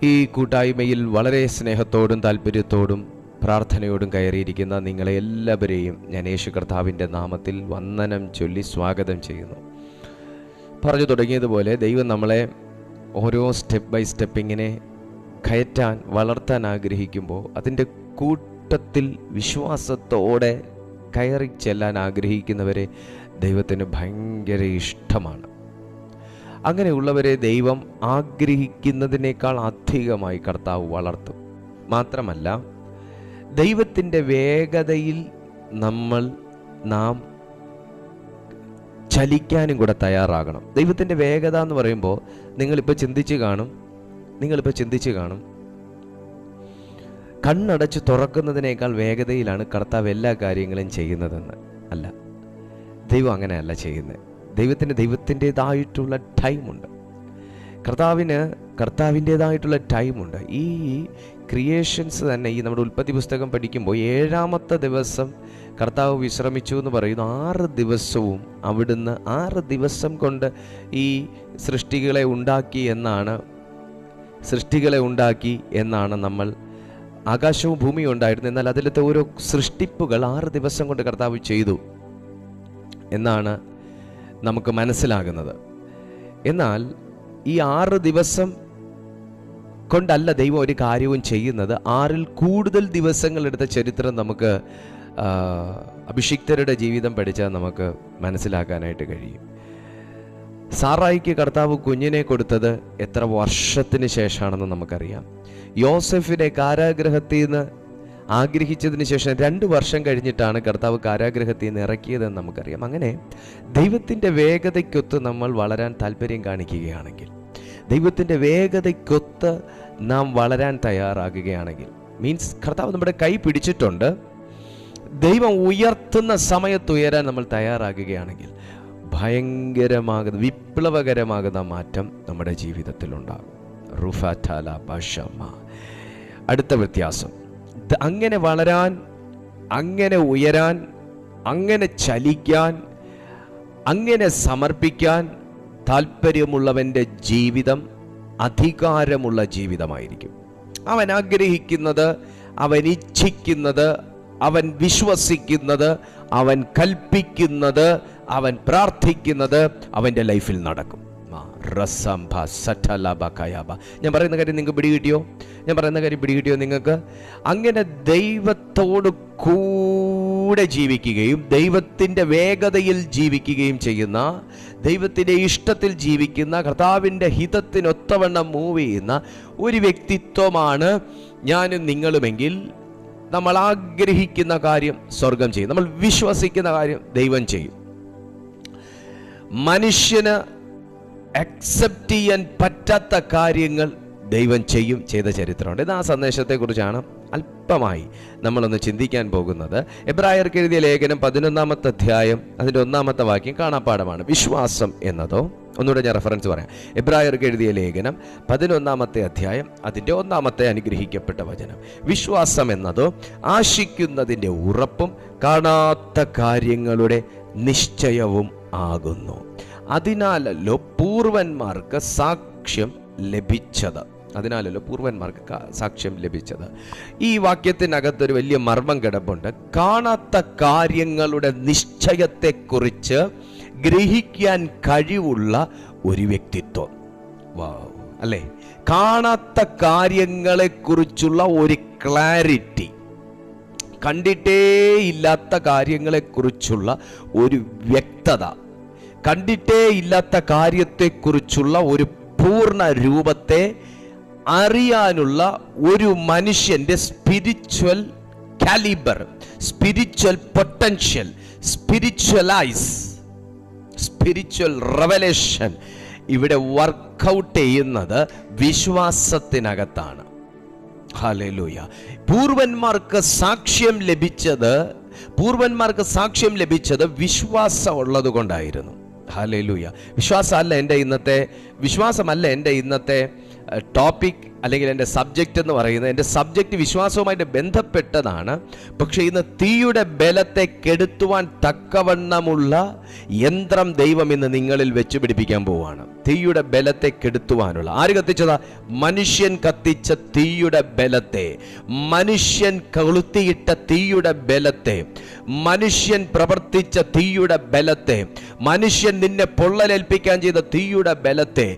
ഈ കൂട്ടായ്മയിൽ വളരെ സ്നേഹത്തോടും താല്പര്യത്തോടും പ്രാർത്ഥനയോടും കയറിയിരിക്കുന്ന നിങ്ങളെ എല്ലാവരെയും ഞാൻ യേശു കർത്താവിൻ്റെ നാമത്തിൽ വന്ദനം ചൊല്ലി സ്വാഗതം ചെയ്യുന്നു. പറഞ്ഞു തുടങ്ങിയതുപോലെ ദൈവം നമ്മളെ ഓരോ സ്റ്റെപ്പ് ബൈ സ്റ്റെപ്പ് ഇങ്ങനെ കയറ്റാൻ വളർത്താൻ ആഗ്രഹിക്കുമ്പോൾ അതിൻ്റെ കൂട്ടത്തിൽ വിശ്വാസത്തോടെ കയറി ചെല്ലാൻ ആഗ്രഹിക്കുന്നവരെ ദൈവത്തിന് ഭയങ്കര ഇഷ്ടമാണ്. അങ്ങനെയുള്ളവരെ ദൈവം ആഗ്രഹിക്കുന്നതിനേക്കാൾ അധികമായി കർത്താവ് വളർത്തും. മാത്രമല്ല, ദൈവത്തിൻ്റെ വേഗതയിൽ നാം ചലിക്കാനും കൂടെ തയ്യാറാകണം. ദൈവത്തിൻ്റെ വേഗത എന്ന് പറയുമ്പോൾ നിങ്ങളിപ്പോൾ ചിന്തിച്ച് കാണും, കണ്ണടച്ച് തുറക്കുന്നതിനേക്കാൾ വേഗതയിലാണ് കർത്താവ് എല്ലാ കാര്യങ്ങളും ചെയ്യുന്നതെന്ന്. അല്ല, ദൈവം അങ്ങനെയല്ല ചെയ്യുന്നത്. ദൈവത്തിൻ്റെതായിട്ടുള്ള ടൈമുണ്ട്. കർത്താവിൻ്റെതായിട്ടുള്ള ടൈമുണ്ട്. ഈ ക്രിയേഷൻസ് തന്നെ, ഈ നമ്മുടെ ഉൽപ്പത്തി പുസ്തകം പഠിക്കുമ്പോൾ 7-ാമത്തെ ദിവസം കർത്താവ് വിശ്രമിച്ചു എന്ന് പറയുന്നു. 6 ദിവസവും അവിടുന്ന് 6 ദിവസം കൊണ്ട് ഈ സൃഷ്ടികളെ ഉണ്ടാക്കി എന്നാണ് നമ്മൾ, ആകാശവും ഭൂമിയും ഉണ്ടായിരുന്നു. എന്നാൽ അതിലത്തെ ഓരോ സൃഷ്ടിപ്പുകൾ 6 ദിവസം കൊണ്ട് കർത്താവ് ചെയ്തു എന്നാണ് നമുക്ക് മനസ്സിലാകുന്നത്. എന്നാൽ ഈ 6 ദിവസം കൊണ്ടല്ല ദൈവം ഒരു കാര്യവും ചെയ്യുന്നത്. 6-ൽ കൂടുതൽ ദിവസങ്ങളെടുത്ത ചരിത്രം നമുക്ക് അഭിഷിക്തരുടെ ജീവിതം പഠിച്ചാൽ നമുക്ക് മനസ്സിലാക്കാനായിട്ട് കഴിയും. സാറായിക്ക് കർത്താവ് കുഞ്ഞിനെ കൊടുത്തത് എത്ര വർഷത്തിന് ശേഷമാണെന്ന് നമുക്കറിയാം. യോസെഫിനെ കാരാഗ്രഹത്തിൽ നിന്ന് ആഗ്രഹിച്ചതിന് ശേഷം 2 വർഷം കഴിഞ്ഞിട്ടാണ് കർത്താവ് കാരാഗ്രഹത്തിൽ നിന്ന് ഇറക്കിയതെന്ന് നമുക്കറിയാം. അങ്ങനെ ദൈവത്തിൻ്റെ വേഗതയ്ക്കൊത്ത് നമ്മൾ വളരാൻ താല്പര്യം കാണിക്കുകയാണെങ്കിൽ, ദൈവത്തിൻ്റെ വേഗതയ്ക്കൊത്ത് നാം വളരാൻ തയ്യാറാകുകയാണെങ്കിൽ, മീൻസ് കർത്താവ് നമ്മുടെ കൈ പിടിച്ചിട്ടുണ്ട്, ദൈവം ഉയർത്തുന്ന സമയത്ത് ഉയരാൻ നമ്മൾ തയ്യാറാകുകയാണെങ്കിൽ ഭയങ്കരമാകുന്ന വിപ്ലവകരമാകുന്ന മാറ്റം നമ്മുടെ ജീവിതത്തിലുണ്ടാകും. റുഫാറ്റാല ബഷമ. അടുത്ത വ്യത്യാസം, അങ്ങനെ വളരാൻ, അങ്ങനെ ഉയരാൻ, അങ്ങനെ ചലിക്കാൻ, അങ്ങനെ സമർപ്പിക്കാൻ താല്പര്യമുള്ളവൻ്റെ ജീവിതം അധികാരമുള്ള ജീവിതമായിരിക്കും. അവൻ ആഗ്രഹിക്കുന്നത്, അവൻ ഇച്ഛിക്കുന്നത്, അവൻ വിശ്വസിക്കുന്നത്, അവൻ കൽപ്പിക്കുന്നത്, അവൻ പ്രാർത്ഥിക്കുന്നത് അവൻ്റെ ലൈഫിൽ നടക്കും. ഞാൻ പറയുന്ന കാര്യം നിങ്ങൾക്ക് പിടികിട്ടിയോ? നിങ്ങൾക്ക് അങ്ങനെ ദൈവത്തോട് കൂടെ ജീവിക്കുകയും ദൈവത്തിൻ്റെ വേഗതയിൽ ജീവിക്കുകയും ചെയ്യുന്ന, ദൈവത്തിൻ്റെ ഇഷ്ടത്തിൽ ജീവിക്കുന്ന, കർത്താവിൻ്റെ ഹിതത്തിനൊത്തവണ്ണം മൂവ് ചെയ്യുന്ന ഒരു വ്യക്തിത്വമാണ് ഞാനും നിങ്ങളുമെങ്കിൽ, നമ്മൾ ആഗ്രഹിക്കുന്ന കാര്യം സ്വർഗം ചെയ്യും, നമ്മൾ വിശ്വസിക്കുന്ന കാര്യം ദൈവം ചെയ്യും. മനുഷ്യന് അക്സെപ്റ്റ് ചെയ്യാൻ പറ്റാത്ത കാര്യങ്ങൾ ദൈവം ചെയ്ത ചരിത്രമുണ്ട്. ഇത് ആ സന്ദേശത്തെക്കുറിച്ചാണ് അല്പമായി നമ്മളൊന്ന് ചിന്തിക്കാൻ പോകുന്നത്. എബ്രായർക്ക് എഴുതിയ ലേഖനം 11-ാമത്തെ അധ്യായം അതിൻ്റെ 1-ാമത്തെ വാക്യം കാണാപ്പാഠമാണ്. വിശ്വാസം എന്നതോ, ഒന്നുകൂടെ ഞാൻ റെഫറൻസ് പറയാം. എബ്രായർക്ക് എഴുതിയ ലേഖനം 11-ാമത്തെ അധ്യായം അതിൻ്റെ 1-ാമത്തെ അനുഗ്രഹിക്കപ്പെട്ട വചനം. വിശ്വാസം എന്നതോ ആശിക്കുന്നതിൻ്റെ ഉറപ്പും കാണാത്ത കാര്യങ്ങളുടെ നിശ്ചയവും ആകുന്നു. അതിനാലല്ലോ പൂർവന്മാർക്ക് സാക്ഷ്യം ലഭിച്ചത്. ഈ വാക്യത്തിനകത്തൊരു വലിയ മർമ്മം കിടപ്പുണ്ട്. കാണാത്ത കാര്യങ്ങളുടെ നിശ്ചയത്തെക്കുറിച്ച് ഗ്രഹിക്കാൻ കഴിവുള്ള ഒരു വ്യക്തിത്വം. അല്ലേ? കാണാത്ത കാര്യങ്ങളെക്കുറിച്ചുള്ള ഒരു ക്ലാരിറ്റി, കണ്ടിട്ടേയില്ലാത്ത കാര്യങ്ങളെക്കുറിച്ചുള്ള ഒരു വ്യക്തത, കണ്ടിട്ടേയില്ലാത്ത കാര്യത്തെക്കുറിച്ചുള്ള ഒരു പൂർണ്ണ രൂപത്തെ അറിയാനുള്ള ഒരു മനുഷ്യൻ്റെ spiritual calibre, spiritual potential, spiritual revelation ഇവിടെ വർക്കൗട്ട് ചെയ്യുന്നത് വിശ്വാസത്തിനകത്താണ്. ഹല്ലേലൂയ. പൂർവന്മാർക്ക് സാക്ഷ്യം ലഭിച്ചത് വിശ്വാസം ഉള്ളത് കൊണ്ടായിരുന്നു. ഹല്ലേലൂയ. വിശ്വാസമല്ല എൻ്റെ ഇന്നത്തെ ടോപ്പിക്. അല്ലെങ്കിൽ എൻ്റെ സബ്ജക്റ്റ് എന്ന് പറയുന്നത്, എൻ്റെ സബ്ജക്റ്റ് വിശ്വാസവുമായിട്ട് ബന്ധപ്പെട്ടതാണ്. പക്ഷേ ഇന്ന് തീയുടെ ബലത്തെ കെടുത്തുവാൻ തക്കവണ്ണമുള്ള യന്ത്രം ദൈവം ഇന്ന് നിങ്ങളിൽ വെച്ച് പിടിപ്പിക്കാൻ പോവുകയാണ്. തീയുടെ ബലത്തെ കെടുത്തുവാനുള്ള. ആര് കത്തിച്ചതാ? മനുഷ്യൻ കത്തിച്ച തീയുടെ ബലത്തെ, മനുഷ്യൻ കൊളുത്തിയിട്ട തീയുടെ ബലത്തെ, മനുഷ്യൻ പ്രവർത്തിച്ച തീയുടെ ബലത്തെ, മനുഷ്യൻ നിന്നെ പൊള്ളലേൽപ്പിക്കാൻ ചെയ്ത തീയുടെ ബലത്തെ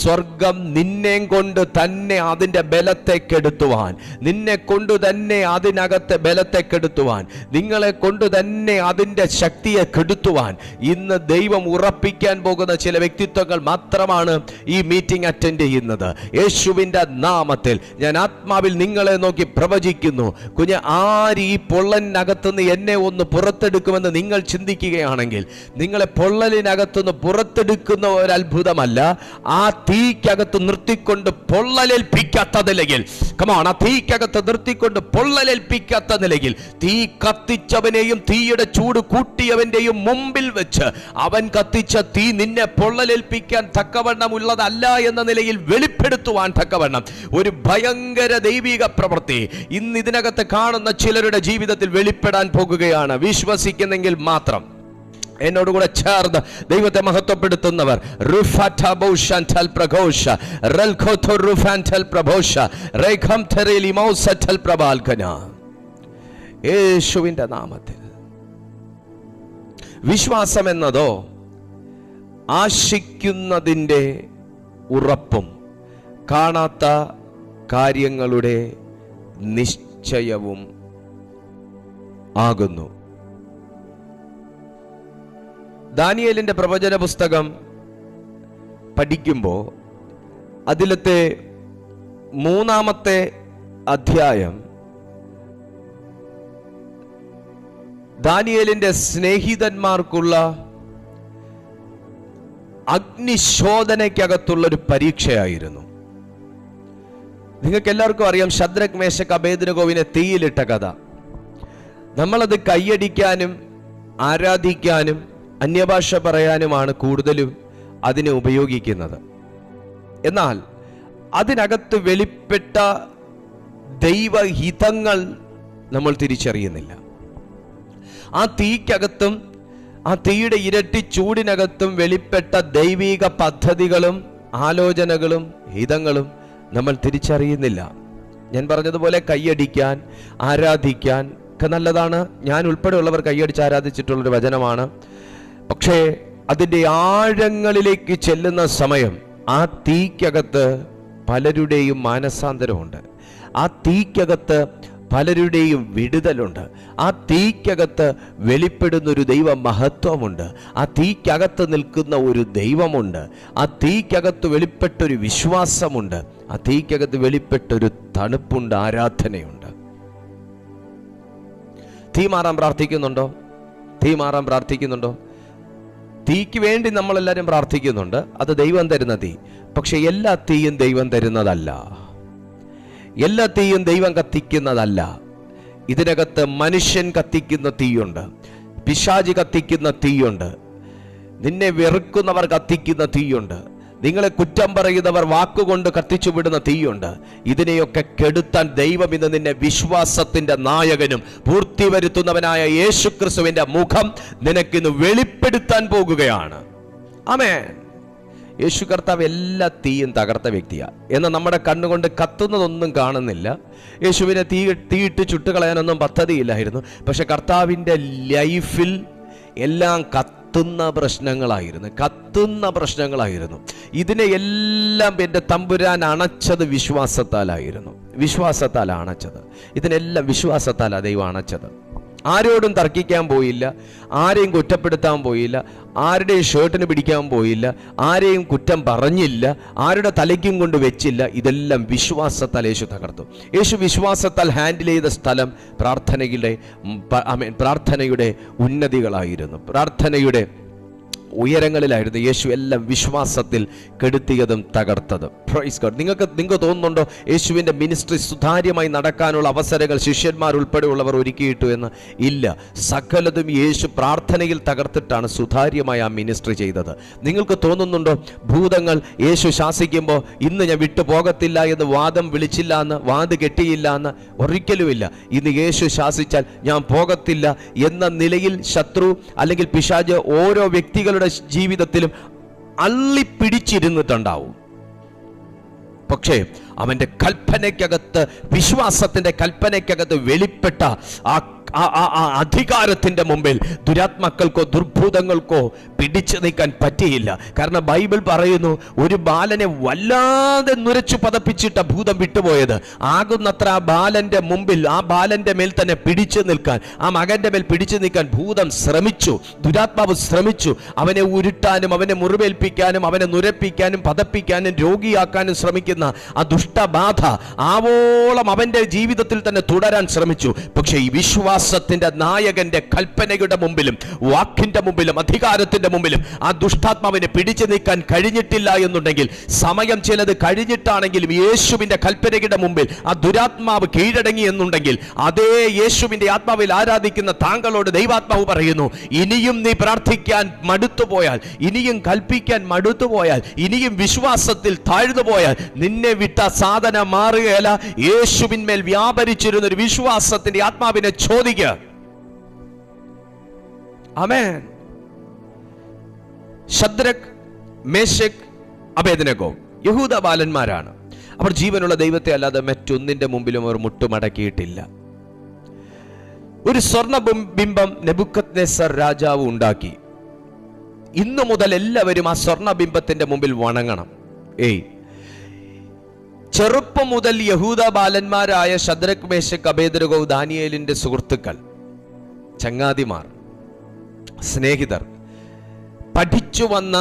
സ്വർഗം നിന്നെ കൊണ്ട് തന്നെ അതിൻ്റെ ബലത്തെ കെടുത്തുവാൻ, നിന്നെ കൊണ്ട് തന്നെ അതിനകത്തെ ബലത്തെ കെടുത്തുവാൻ, നിങ്ങളെ കൊണ്ട് തന്നെ അതിൻ്റെ ശക്തിയെ കെടുത്തുവാൻ ഇന്ന് ദൈവം ഉറപ്പിക്കാൻ പോകുന്ന ചില വ്യക്തിത്വങ്ങൾ മാത്രമാണ് ഈ മീറ്റിംഗ് അറ്റൻഡ് ചെയ്യുന്നത്. യേശുവിൻ്റെ നാമത്തിൽ ഞാൻ ആത്മാവിൽ നിങ്ങളെ നോക്കി പ്രവചിക്കുന്നു. കുഞ്ഞ്, ആര് ഈ പൊള്ളലിനകത്തുനിന്ന് എന്നെ ഒന്ന് പുറത്തെടുക്കുമെന്ന് നിങ്ങൾ ചിന്തിക്കുകയാണെങ്കിൽ, നിങ്ങളെ പൊള്ളലിനകത്തുനിന്ന് പുറത്തെടുക്കുന്ന ഒരു അത്ഭുതമല്ല, ആ തീക്കകത്ത് നിർത്തിക്കൊണ്ട് പൊള്ളലേൽപ്പിക്കാത്ത നിലയിൽ, കമോൺ, ആ തീക്കകത്ത് നിർത്തിക്കൊണ്ട് പൊള്ളലേൽപ്പിക്കാത്ത നിലയിൽ തീ കത്തിച്ചവനെയും തീയുടെ ചൂട് കൂട്ടിയവന്റെയും മുമ്പിൽ വെച്ച് അവൻ കത്തിച്ച തീ നിന്നെ പൊള്ളലേൽപ്പിക്കാൻ തക്കവണ്ണമുള്ളതല്ല എന്ന നിലയിൽ വെളിപ്പെടുത്തുവാൻ തക്കവണ്ണം ഒരു ഭയങ്കര ദൈവിക പ്രവൃത്തി ഇന്ന് ഇതിനകത്ത് കാണുന്ന ചിലരുടെ ജീവിതത്തിൽ വെളിപ്പെടാൻ പോകുകയാണ്. വിശ്വസിക്കുന്നെങ്കിൽ മാത്രം എന്നോടുകൂടെ ചേർന്ന് ദൈവത്തെ മഹത്വപ്പെടുത്തുന്നവർ യേശുവിന്റെ നാമത്തിൽ. വിശ്വാസം എന്നതോ ആശിക്കുന്നതിൻ്റെ ഉറപ്പും കാണാത്ത കാര്യങ്ങളുടെ നിശ്ചയവും ആകുന്നു. ദാനിയേലിന്റെ പ്രവചന പുസ്തകം പഠിക്കുമ്പോൾ അതിലത്തെ 3-ാമത്തെ അധ്യായം ദാനിയേലിന്റെ സ്നേഹിതന്മാർക്കുള്ള അഗ്നിശോധനയ്ക്കകത്തുള്ള ഒരു പരീക്ഷയായിരുന്നു. നിങ്ങൾക്ക് എല്ലാവർക്കും അറിയാം ശദ്രക്, മേശക്, അബേദ്നെഗോവിനെ തീയിലിട്ട കഥ. നമ്മളത് കൈയടിക്കാനും ആരാധിക്കാനും അന്യഭാഷ പറയാനുമാണ് കൂടുതലും അതിനെ ഉപയോഗിക്കുന്നത്. എന്നാൽ അതിനകത്ത് വെളിപ്പെട്ട ദൈവഹിതങ്ങൾ നമ്മൾ തിരിച്ചറിയുന്നില്ല. ആ തീക്കകത്തും ആ തീയുടെ ഇരട്ടി ചൂടിനകത്തും വെളിപ്പെട്ട ദൈവിക പദ്ധതികളും ആലോചനകളും ഹിതങ്ങളും നമ്മൾ തിരിച്ചറിയുന്നില്ല. ഞാൻ പറഞ്ഞതുപോലെ കൈയടിക്കാൻ ആരാധിക്കാൻ ഒക്കെ നല്ലതാണ്. ഞാൻ ഉൾപ്പെടെയുള്ളവർ കൈയടിച്ച് ആരാധിച്ചിട്ടുള്ളൊരു വചനമാണ്. പക്ഷേ അതിൻ്റെ ആഴങ്ങളിലേക്ക് ചെല്ലുന്ന സമയം ആ തീക്കകത്ത് പലരുടെയും മാനസാന്തരമുണ്ട്, ആ തീക്കകത്ത് പലരുടെയും വിടുതലുണ്ട്, ആ തീക്കകത്ത് വെളിപ്പെടുന്നൊരു ദൈവ മഹത്വമുണ്ട്, ആ തീക്കകത്ത് നിൽക്കുന്ന ഒരു ദൈവമുണ്ട്, ആ തീക്കകത്ത് വെളിപ്പെട്ടൊരു വിശ്വാസമുണ്ട്, ആ തീക്കകത്ത് വെളിപ്പെട്ടൊരു തണുപ്പുണ്ട്, ആരാധനയുണ്ട്. തീ മാറാൻ പ്രാർത്ഥിക്കുന്നുണ്ടോ? തീ മാറാൻ പ്രാർത്ഥിക്കുന്നുണ്ടോ? തീക്ക് വേണ്ടി നമ്മളെല്ലാവരും പ്രാർത്ഥിക്കുന്നുണ്ട്. അത് ദൈവം തരുന്ന തീ. പക്ഷെ എല്ലാ തീയും ദൈവം തരുന്നതല്ല, എല്ലാ തീയും ദൈവം കത്തിക്കുന്നതല്ല. ഇതിനകത്ത് മനുഷ്യൻ കത്തിക്കുന്ന തീയുണ്ട്, പിശാചി കത്തിക്കുന്ന തീയുണ്ട്, നിന്നെ വെറുക്കുന്നവർ കത്തിക്കുന്ന തീയുണ്ട്, നിങ്ങളെ കുറ്റം പറയുന്നവർ വാക്കുകൊണ്ട് കത്തിച്ചു വിടുന്ന തീയുണ്ട്. ഇതിനെയൊക്കെ കെടുത്താൻ ദൈവം ഇന്ന് നിന്നെ വിശ്വാസത്തിന്റെ നായകനും പൂർത്തി വരുത്തുന്നവനായ യേശുക്രിസ്തുവിന്റെ മുഖം നിനക്കിന്ന് വെളിപ്പെടുത്താൻ പോകുകയാണ്. ആമേൻ. യേശു കർത്താവ് എല്ലാ തീയും തകർത്ത വ്യക്തിയാണ്. എന്നാൽ നമ്മുടെ കണ്ണുകൊണ്ട് കത്തുന്നതൊന്നും കാണുന്നില്ല. യേശുവിനെ തീയിട്ട് ചുട്ടുകളയാനൊന്നും പദ്ധതിയില്ലായിരുന്നു. പക്ഷെ കർത്താവിൻ്റെ ലൈഫിൽ എല്ലാം കത്തുന്ന പ്രശ്നങ്ങളായിരുന്നു. ഇതിനെ എല്ലാം എൻ്റെ തമ്പുരാൻ അണച്ചത് വിശ്വാസത്താലായിരുന്നു. ഇതിനെല്ലാം വിശ്വാസത്താലാണ് ദൈവം അണച്ചത്. ആരോടും തർക്കിക്കാൻ പോയില്ല, ആരെയും കുറ്റപ്പെടുത്താൻ പോയില്ല, ആരുടെയും ഷർട്ടിന് പിടിക്കാൻ പോയില്ല, ആരെയും കുറ്റം പറഞ്ഞില്ല, ആരുടെ തലയ്ക്കും കൊണ്ട് വെച്ചില്ല. ഇതെല്ലാം വിശ്വാസത്താൽ യേശു തകർത്തു. യേശു വിശ്വാസത്താൽ ഹാൻഡിൽ ചെയ്ത സ്ഥലം പ്രാർത്ഥനയുടെ ഉന്നതികളായിരുന്നു, പ്രാർത്ഥനയുടെ ഉയരങ്ങളിലായിരുന്നു യേശു എല്ലാം വിശ്വാസത്തിൽ കെടുത്തിയതും തകർത്തതും. Praise God. നിങ്ങൾക്ക് തോന്നുന്നുണ്ടോ യേശുവിൻ്റെ മിനിസ്ട്രി സുതാര്യമായി നടക്കാനുള്ള അവസരങ്ങൾ ശിഷ്യന്മാർ ഉൾപ്പെടെയുള്ളവർ ഒരുക്കിയിട്ടു എന്ന്? ഇല്ല. സകലതും യേശു പ്രാർത്ഥനയിൽ തകർത്തിട്ടാണ് സുതാര്യമായി ആ മിനിസ്ട്രി ചെയ്തത്. നിങ്ങൾക്ക് തോന്നുന്നുണ്ടോ ഭൂതങ്ങൾ യേശു ശാസിക്കുമ്പോൾ ഇന്ന് ഞാൻ വിട്ടു പോകത്തില്ല എന്ന് വാദം വിളിച്ചില്ല എന്ന്, വാത് കെട്ടിയില്ല എന്ന്? ഒരിക്കലുമില്ല. ഇന്ന് യേശു ശാസിച്ചാൽ ഞാൻ പോകത്തില്ല എന്ന നിലയിൽ ശത്രു അല്ലെങ്കിൽ പിശാച് ഓരോ വ്യക്തികളുടെ ജീവിതത്തിലും അള്ളിപ്പിടിച്ചിരുന്നിട്ടുണ്ടാവും. പക്ഷേ അവന്റെ കൽപ്പനയ്ക്കകത്ത്, വിശ്വാസത്തിന്റെ കൽപ്പനയ്ക്കകത്ത് വെളിപ്പെട്ട ആ അധികാരത്തിന്റെ മുമ്പിൽ ദുരാത്മാക്കൾക്കോ ദുർഭൂതങ്ങൾക്കോ പിടിച്ചു നിൽക്കാൻ പറ്റിയില്ല. കാരണം ബൈബിൾ പറയുന്നു, ഒരു ബാലനെ വല്ലാതെ നുരച്ചു പതപ്പിച്ചിട്ട ഭൂതം വിട്ടുപോയത്. ആകുന്നത്ര ആ ബാലന്റെ മുമ്പിൽ, ആ ബാലന്റെ മേൽ തന്നെ പിടിച്ചു നിൽക്കാൻ, ആ മകന്റെ മേൽ പിടിച്ചു നിൽക്കാൻ ഭൂതം ശ്രമിച്ചു, ദുരാത്മാവ് ശ്രമിച്ചു. അവനെ ഉരുട്ടാനും അവനെ മുറിവേൽപ്പിക്കാനും അവനെ നുരപ്പിക്കാനും പതപ്പിക്കാനും രോഗിയാക്കാനും ശ്രമിക്കുന്ന ആ ദുഷ്ടബാധ ആവോളം അവന്റെ ജീവിതത്തിൽ തന്നെ തുടരാൻ ശ്രമിച്ചു. പക്ഷേ ഈ വിശ്വാസത്തിന്റെ നായകന്റെ കൽപ്പനയുടെ മുമ്പിലും വാക്കിന്റെ മുമ്പിലും അധികാരത്തിന്റെ മുമ്പിലും ആ ദുഷ്ടാത്മാവിനെ പിടിച്ചു നീക്കാൻ കഴിഞ്ഞിട്ടില്ല എന്നുണ്ടെങ്കിൽ, സമയം ചിലത് കഴിഞ്ഞിട്ടാണെങ്കിലും യേശുവിന്റെ കൽപ്പനയുടെ മുമ്പിൽ ആ ദുരാത്മാവ് കീഴടങ്ങി എന്നുണ്ടെങ്കിൽ, അതേ യേശുവിന്റെ ആത്മാവിൽ ആരാധിക്കുന്ന താങ്കളോട് ദൈവാത്മാവ് പറയുന്നു, ഇനിയും നീ പ്രാർത്ഥിക്കാൻ മടുത്തുപോയാൽ, ഇനിയും കൽപ്പിക്കാൻ മടുത്തുപോയാൽ, ഇനിയും വിശ്വാസത്തിൽ താഴ്ന്നുപോയാൽ നിന്നെ വിട്ട സാധനം മാറുകയല്ല. യേശുവിന്മേൽ വ്യാപരിച്ചിരുന്ന ഒരു വിശ്വാസത്തിന്റെ ആത്മാവിനെ ചോദിക്കുക. ആമേൻ. ശദ്രക്, മേശക്, അബേദ്നെഗോ യഹൂദ ബാലന്മാരാണ്. അവർ ജീവനുള്ള ദൈവത്തെ അല്ലാതെ മറ്റൊന്നിന്റെ മുമ്പിലും അവർ മുട്ടുമടക്കിയിട്ടില്ല. ഒരു സ്വർണ്ണ ബിംബം നെബൂഖദ്നേസർ രാജാവ് ഉണ്ടാക്കി. ഇന്നു മുതൽ എല്ലാവരും ആ സ്വർണ്ണ ബിംബത്തിന്റെ മുമ്പിൽ വണങ്ങണം. ചെറുപ്പം മുതൽ യഹൂദ ബാലന്മാരായ ശദ്രക്, മേശക്, അബേദ്നെഗോ, ദാനിയേലിന്റെ സുഹൃത്തുക്കൾ, ചങ്ങാതിമാർ, സ്നേഹിതർ, പഠിച്ചു വന്ന,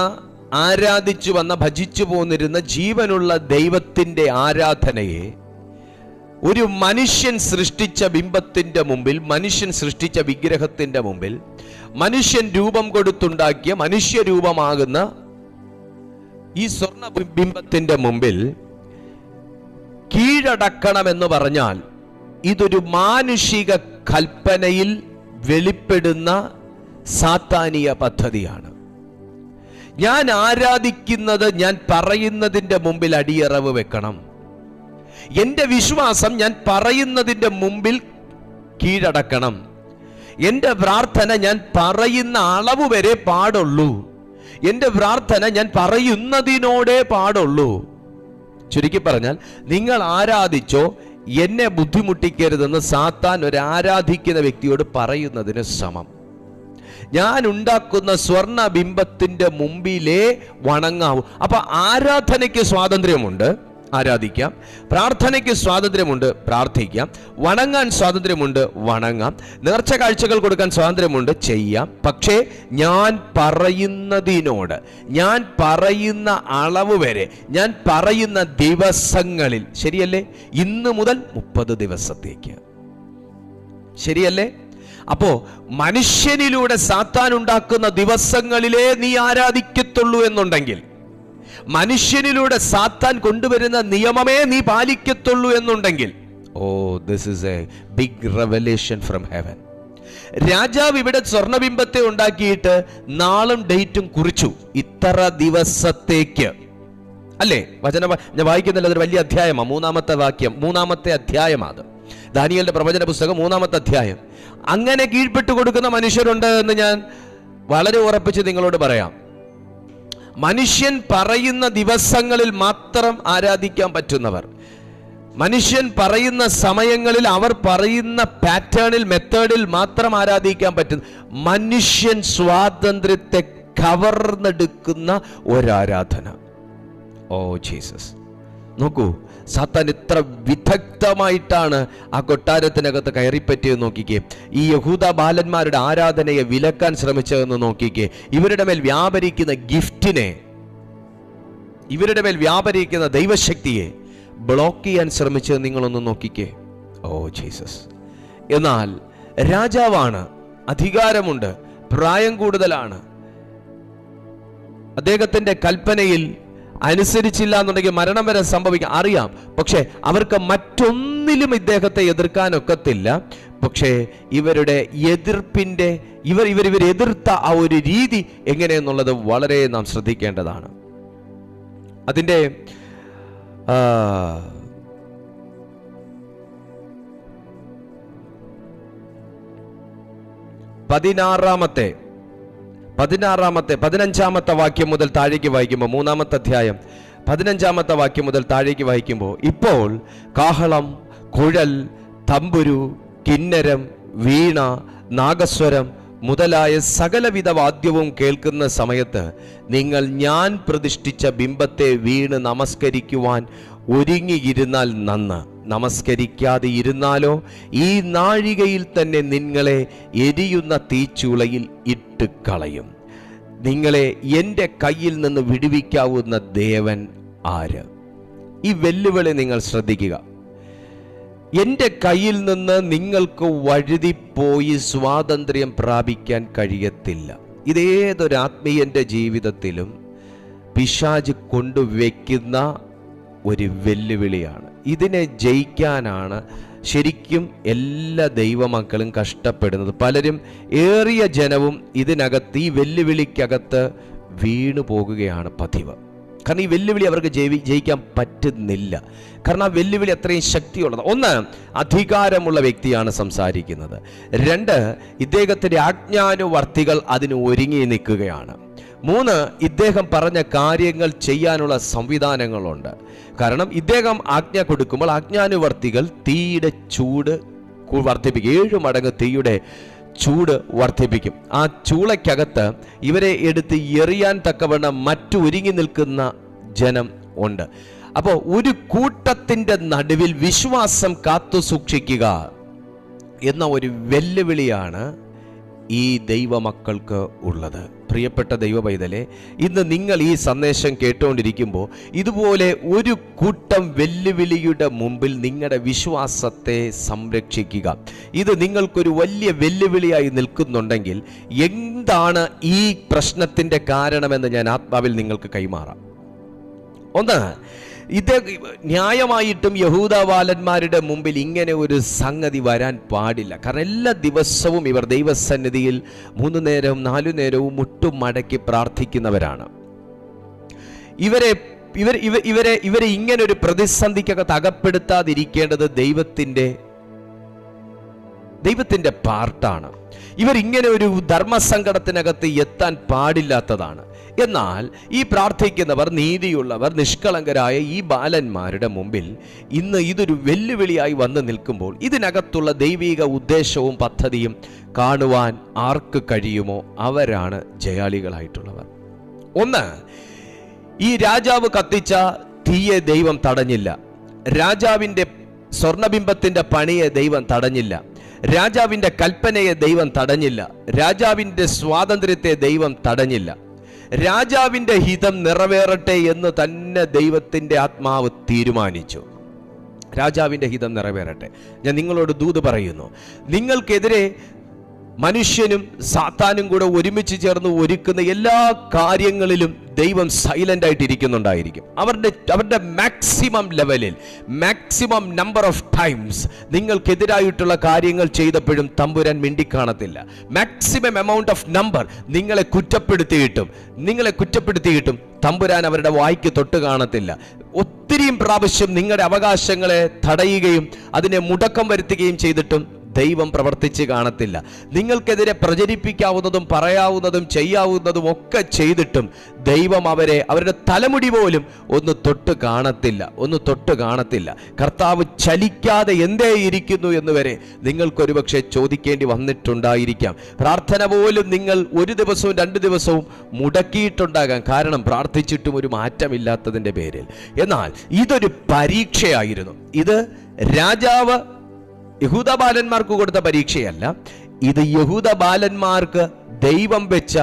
ആരാധിച്ചു വന്ന, ഭജിച്ചു പോന്നിരുന്ന ജീവനുള്ള ദൈവത്തിന്റെ ആരാധനയെ ഒരു മനുഷ്യൻ സൃഷ്ടിച്ച ബിംബത്തിന്റെ മുമ്പിൽ, മനുഷ്യൻ സൃഷ്ടിച്ച വിഗ്രഹത്തിന്റെ മുമ്പിൽ, മനുഷ്യൻ രൂപം കൊടുത്തുണ്ടാക്കിയ മനുഷ്യരൂപമാകുന്ന ഈ സ്വർണ്ണ ബിംബത്തിന്റെ മുമ്പിൽ കീഴടക്കണമെന്ന് പറഞ്ഞാൽ ഇതൊരു മാനുഷിക കൽപ്പനയിൽ വെളിപ്പെടുന്ന സാത്താനിക പദ്ധതിയാണ്. ഞാൻ ആരാധിക്കുന്നത്, ഞാൻ പറയുന്നതിൻ്റെ മുമ്പിൽ അടിയറവ് വെക്കണം. എൻ്റെ വിശ്വാസം ഞാൻ പറയുന്നതിൻ്റെ മുമ്പിൽ കീഴടക്കണം. എൻ്റെ പ്രാർത്ഥന ഞാൻ പറയുന്ന അളവ് വരെ പാടുള്ളൂ. എൻ്റെ പ്രാർത്ഥന ഞാൻ പറയുന്നതിനോടേ പാടുള്ളൂ. ചുരുക്കി പറഞ്ഞാൽ, നിങ്ങൾ ആരാധിച്ചോ, എന്നെ ബുദ്ധിമുട്ടിക്കരുതെന്ന് സാത്താൻ ഒരു ആരാധിക്കുന്ന വ്യക്തിയോട് പറയുന്നതിന് സമം. ഞാൻ ഉണ്ടാക്കുന്ന സ്വർണ്ണ ബിംബത്തിന്റെ മുമ്പിലേ വണങ്ങാവൂ. അപ്പൊ ആരാധനയ്ക്ക് സ്വാതന്ത്ര്യമുണ്ട്, ആരാധിക്കാം. പ്രാർത്ഥനയ്ക്ക് സ്വാതന്ത്ര്യമുണ്ട്, പ്രാർത്ഥിക്കാം. വണങ്ങാൻ സ്വാതന്ത്ര്യമുണ്ട്, വണങ്ങാം. നേർച്ച കാഴ്ചകൾ കൊടുക്കാൻ സ്വാതന്ത്ര്യമുണ്ട്, ചെയ്യാം. പക്ഷേ ഞാൻ പറയുന്നതിനോട്, ഞാൻ പറയുന്ന അളവ് വരെ, ഞാൻ പറയുന്ന ദിവസങ്ങളിൽ, ശരിയല്ലേ? ഇന്ന് മുതൽ 30 ദിവസത്തേക്ക്, ശരിയല്ലേ? അപ്പോ മനുഷ്യനിലൂടെ സാത്താൻ ഉണ്ടാക്കുന്ന ദിവസങ്ങളിലേ നീ ആരാധിക്കത്തുള്ളൂ എന്നുണ്ടെങ്കിൽ, മനുഷ്യനിലൂടെ സാത്താൻ കൊണ്ടുവരുന്ന നിയമമേ നീ പാലിക്കത്തുള്ളൂ എന്നുണ്ടെങ്കിൽ, this is a big revelation from heaven. രാജാവ് ഇവിടെ സ്വർണ്ണബിംബത്തെ ഉണ്ടാക്കിയിട്ട് നാളും ഡേറ്റും കുറിച്ചു, ഇത്ര ദിവസത്തേക്ക്, അല്ലേ? വചനം ഞാൻ വായിക്കുന്നില്ല, അതൊരു വലിയ അധ്യായമാണ്. 3-ാമത്തെ വാക്യം, 3-ാമത്തെ അധ്യായമാണ്. ദാനിയേലിന്റെ പ്രവചന പുസ്തകം 3-ാമത്തെ അധ്യായം. അങ്ങനെ കീഴ്പ്പെട്ടു കൊടുക്കുന്ന മനുഷ്യരുണ്ട് എന്ന് ഞാൻ വളരെ ഉറപ്പിച്ച് നിങ്ങളോട് പറയാം. മനുഷ്യൻ പറയുന്ന ദിവസങ്ങളിൽ മാത്രം ആരാധിക്കാൻ പറ്റുന്നവർ, മനുഷ്യൻ പറയുന്ന സമയങ്ങളിൽ അവർ പറയുന്ന പാറ്റേണിൽ, മെത്തേഡിൽ മാത്രം ആരാധിക്കാൻ പറ്റുന്ന, മനുഷ്യൻ സ്വാതന്ത്ര്യത്തെ കവർന്നെടുക്കുന്ന ഒരാരാധന. ജീസസ്. നോക്കൂ, സാത്താൻ ഇത്ര വിദഗ്ധമായിട്ടാണ് ആ കൊട്ടാരത്തിനകത്ത് കയറിപ്പറ്റിയെന്ന് നോക്കിക്കേ. ഈ യഹൂദ ബാലന്മാരുടെ ആരാധനയെ വിലക്കാൻ ശ്രമിച്ചതെന്ന് നോക്കിക്കേ. ഇവരുടെ മേൽ വ്യാപരിക്കുന്ന ഗിഫ്റ്റിനെ, ഇവരുടെ മേൽ വ്യാപരിക്കുന്ന ദൈവശക്തിയെ ബ്ലോക്ക് ചെയ്യാൻ ശ്രമിച്ചത് നിങ്ങളൊന്ന് നോക്കിക്കേ. ജീസസ്. എന്നാൽ രാജാവാണ്, അധികാരമുണ്ട്, പ്രായം കൂടുതലാണ്, അദ്ദേഹത്തിന്റെ കൽപ്പനയിൽ അനുസരിച്ചില്ല എന്നുണ്ടെങ്കിൽ മരണം വരെ സംഭവിക്കാം, അറിയാം. പക്ഷെ അവർക്ക് മറ്റൊന്നിലും ഇദ്ദേഹത്തെ എതിർക്കാനൊക്കത്തില്ല. പക്ഷേ ഇവരുടെ എതിർപ്പിന്റെ ഇവർ എതിർത്ത ആ ഒരു രീതി എങ്ങനെയെന്നുള്ളത് വളരെ നാം ശ്രദ്ധിക്കേണ്ടതാണ്. അതിൻ്റെ 15 വാക്യം മുതൽ താഴേക്ക് വായിക്കുമ്പോൾ, 3-ാമത്തെ അധ്യായം 15-ാമത്തെ വാക്യം മുതൽ താഴേക്ക് വായിക്കുമ്പോൾ, ഇപ്പോൾ കാഹളം, കുഴൽ, തമ്പുരു, കിന്നരം, വീണ, നാഗസ്വരം മുതലായ സകലവിധ വാദ്യവും കേൾക്കുന്ന സമയത്ത് നിങ്ങൾ ഞാൻ പ്രതിഷ്ഠിച്ച ബിംബത്തെ വീണ് നമസ്കരിക്കുവാൻ ഒരുങ്ങിയിരുന്നാൽ നന്ന്. നമസ്കരിക്കാതെ ഇരുന്നാലോ ഈ നാഴികയിൽ തന്നെ നിങ്ങളെ എരിയുന്ന തീച്ചൂളയിൽ ഇട്ട് കളയും. നിങ്ങളെ എൻ്റെ കയ്യിൽ നിന്ന് വിടുവിക്കാവുന്ന ദേവൻ ആര്? ഈ വെല്ലുവിളി നിങ്ങൾ ശ്രദ്ധിക്കുക. എൻ്റെ കയ്യിൽ നിന്ന് നിങ്ങൾക്ക് വഴുതിപ്പോയി സ്വാതന്ത്ര്യം പ്രാപിക്കാൻ കഴിയത്തില്ല. ഇതേതൊരു ആത്മീയൻ്റെ ജീവിതത്തിലും പിശാച് കൊണ്ടുവയ്ക്കുന്ന ഒരു വെല്ലുവിളിയാണ്. ഇതിനെ ജയിക്കാനാണ് ശരിക്കും എല്ലാ ദൈവമക്കളും കഷ്ടപ്പെടുന്നത്. പലരും, ഏറിയ ജനവും ഇതിനകത്ത്, ഈ വെല്ലുവിളിക്കകത്ത് വീണു പോകുകയാണ് പതിവ്. കാരണം ഈ വെല്ലുവിളി അവർക്ക് ജയിക്കാൻ പറ്റുന്നില്ല. കാരണം ആ വെല്ലുവിളി അത്രയും ശക്തിയുള്ളത്. ഒന്ന്, അധികാരമുള്ള വ്യക്തിയാണ് സംസാരിക്കുന്നത്. 2, ഇദ്ദേഹത്തിൻ്റെ ആജ്ഞാനുവർത്തികൾ അതിന് ഒരുങ്ങി നിൽക്കുകയാണ്. 3, ഇദ്ദേഹം പറഞ്ഞ കാര്യങ്ങൾ ചെയ്യാനുള്ള സംവിധാനങ്ങളുണ്ട്. കാരണം ഇദ്ദേഹം ആജ്ഞ കൊടുക്കുമ്പോൾ ആജ്ഞാനുവർത്തികൾ തീയുടെ ചൂട് വർദ്ധിപ്പിക്കും. 7 മടങ്ങ് തീയുടെ ചൂട് വർദ്ധിപ്പിക്കും. ആ ചൂളയ്ക്കകത്ത് ഇവരെ എടുത്ത് എറിയാൻ തക്കവണ്ണം മറ്റു ഒരുങ്ങി നിൽക്കുന്ന ജനം ഉണ്ട്. അപ്പോൾ ഒരു കൂട്ടത്തിൻ്റെ നടുവിൽ വിശ്വാസം കാത്തു സൂക്ഷിക്കുക എന്ന ഒരു വെല്ലുവിളിയാണ് ഈ ദൈവമക്കൾക്ക് ഉള്ളത്. പ്രിയപ്പെട്ട ദൈവ പൈതലേ, ഇന്ന് നിങ്ങൾ ഈ സന്ദേശം കേട്ടുകൊണ്ടിരിക്കുമ്പോൾ ഇതുപോലെ ഒരു കൂട്ടം വെല്ലുവിളിയുടെ മുമ്പിൽ നിങ്ങളുടെ വിശ്വാസത്തെ സംരക്ഷിക്കുക. ഇത് നിങ്ങൾക്കൊരു വലിയ വെല്ലുവിളിയായി നിൽക്കുന്നുണ്ടെങ്കിൽ എന്താണ് ഈ പ്രശ്നത്തിൻ്റെ കാരണമെന്ന് ഞാൻ ആത്മാവിൽ നിങ്ങൾക്ക് കൈമാറാം. ഒന്ന്, ഇത് ന്യായമായിട്ടും യഹൂദബാലന്മാരുടെ മുമ്പിൽ ഇങ്ങനെ ഒരു സംഗതി വരാൻ പാടില്ല. കാരണം എല്ലാ ദിവസവും ഇവർ ദൈവസന്നിധിയിൽ 3 നേരവും 4 നേരവും മുട്ടും മടക്കി പ്രാർത്ഥിക്കുന്നവരാണ്. ഇവരെ ഇങ്ങനെ ഒരു പ്രതിസന്ധിക്കകത്ത് അകപ്പെടുത്താതിരിക്കേണ്ടത് ദൈവത്തിന്റെ പാർട്ടാണ്. ഇവരിങ്ങനെ ഒരു ധർമ്മസങ്കടത്തിനകത്ത് എത്താൻ പാടില്ലാത്തതാണ്. എന്നാൽ ഈ പ്രാർത്ഥിക്കുന്നവർ, നീതിയുള്ളവർ, നിഷ്കളങ്കരായ ഈ ബാലന്മാരുടെ മുമ്പിൽ ഇന്ന് ഇതൊരു വെല്ലുവിളിയായി വന്നു നിൽക്കുമ്പോൾ ഇതിനകത്തുള്ള ദൈവിക ഉദ്ദേശവും പദ്ധതിയും കാണുവാൻ ആർക്ക് കഴിയുമോ അവരാണ് ജയാളികളായിട്ടുള്ളവർ. ഒന്ന്, ഈ രാജാവ് കത്തിച്ച തീയെ ദൈവം തടഞ്ഞില്ല. രാജാവിൻ്റെ സ്വർണബിംബത്തിന്റെ പണിയെ ദൈവം തടഞ്ഞില്ല. രാജാവിൻ്റെ കൽപ്പനയെ ദൈവം തടഞ്ഞില്ല. രാജാവിൻ്റെ സ്വാതന്ത്ര്യത്തെ ദൈവം തടഞ്ഞില്ല. രാജാവിൻ്റെ ഹിതം നിറവേറട്ടെ എന്ന് തന്നെ ദൈവത്തിൻ്റെ ആത്മാവ് തീരുമാനിച്ചു. രാജാവിൻ്റെ ഹിതം നിറവേറട്ടെ. ഞാൻ നിങ്ങളോട് ദൂത് പറയുന്നു, നിങ്ങൾക്കെതിരെ മനുഷ്യനും സാത്താനും കൂടെ ഒരുമിച്ച് ചേർന്ന് ഒരുക്കുന്ന എല്ലാ കാര്യങ്ങളിലും ദൈവം സൈലന്റ് ആയിട്ടിരിക്കുന്നുണ്ടായിരിക്കും. അവരുടെ മാക്സിമം ലെവലിൽ, മാക്സിമം നമ്പർ ഓഫ് ടൈംസ് നിങ്ങൾക്കെതിരായിട്ടുള്ള കാര്യങ്ങൾ ചെയ്തപ്പോഴും തമ്പുരാൻ മിണ്ടിക്കാണത്തില്ല. മാക്സിമം എമൗണ്ട് ഓഫ് നമ്പർ നിങ്ങളെ കുറ്റപ്പെടുത്തിയിട്ടും തമ്പുരാൻ അവരുടെ വായ്ക്ക് തൊട്ട് കാണത്തില്ല. ഒത്തിരിയും പ്രാവശ്യം നിങ്ങളുടെ അവകാശങ്ങളെ തടയുകയും അതിനെ മുടക്കം വരുത്തുകയും ചെയ്തിട്ടും ദൈവം പ്രവർത്തിച്ച് കാണത്തില്ല. നിങ്ങൾക്കെതിരെ പ്രചരിപ്പിക്കാവുന്നതും പറയാവുന്നതും ചെയ്യാവുന്നതും ഒക്കെ ചെയ്തിട്ടും ദൈവം അവരുടെ തലമുടി പോലും ഒന്ന് തൊട്ട് കാണത്തില്ല. കർത്താവ് ചലിക്കാതെ എന്തേ ഇരിക്കുന്നു എന്ന് വരെ നിങ്ങൾക്കൊരുപക്ഷെ ചോദിക്കേണ്ടി വന്നിട്ടുണ്ടായിരിക്കാം. പ്രാർത്ഥന പോലും നിങ്ങൾ 1 ദിവസവും 2 ദിവസവും മുടക്കിയിട്ടുണ്ടാകാം. കാരണം പ്രാർത്ഥിച്ചിട്ടും ഒരു മാറ്റമില്ലാത്തതിൻ്റെ പേരിൽ. എന്നാൽ ഇതൊരു പരീക്ഷയായിരുന്നു. ഇത് രാജാവ് യഹൂദ ബാലന്മാർക്ക് കൊടുത്ത പരീക്ഷയല്ല. ഇത് യഹൂദ ബാലന്മാർക്ക് ദൈവം വെച്ച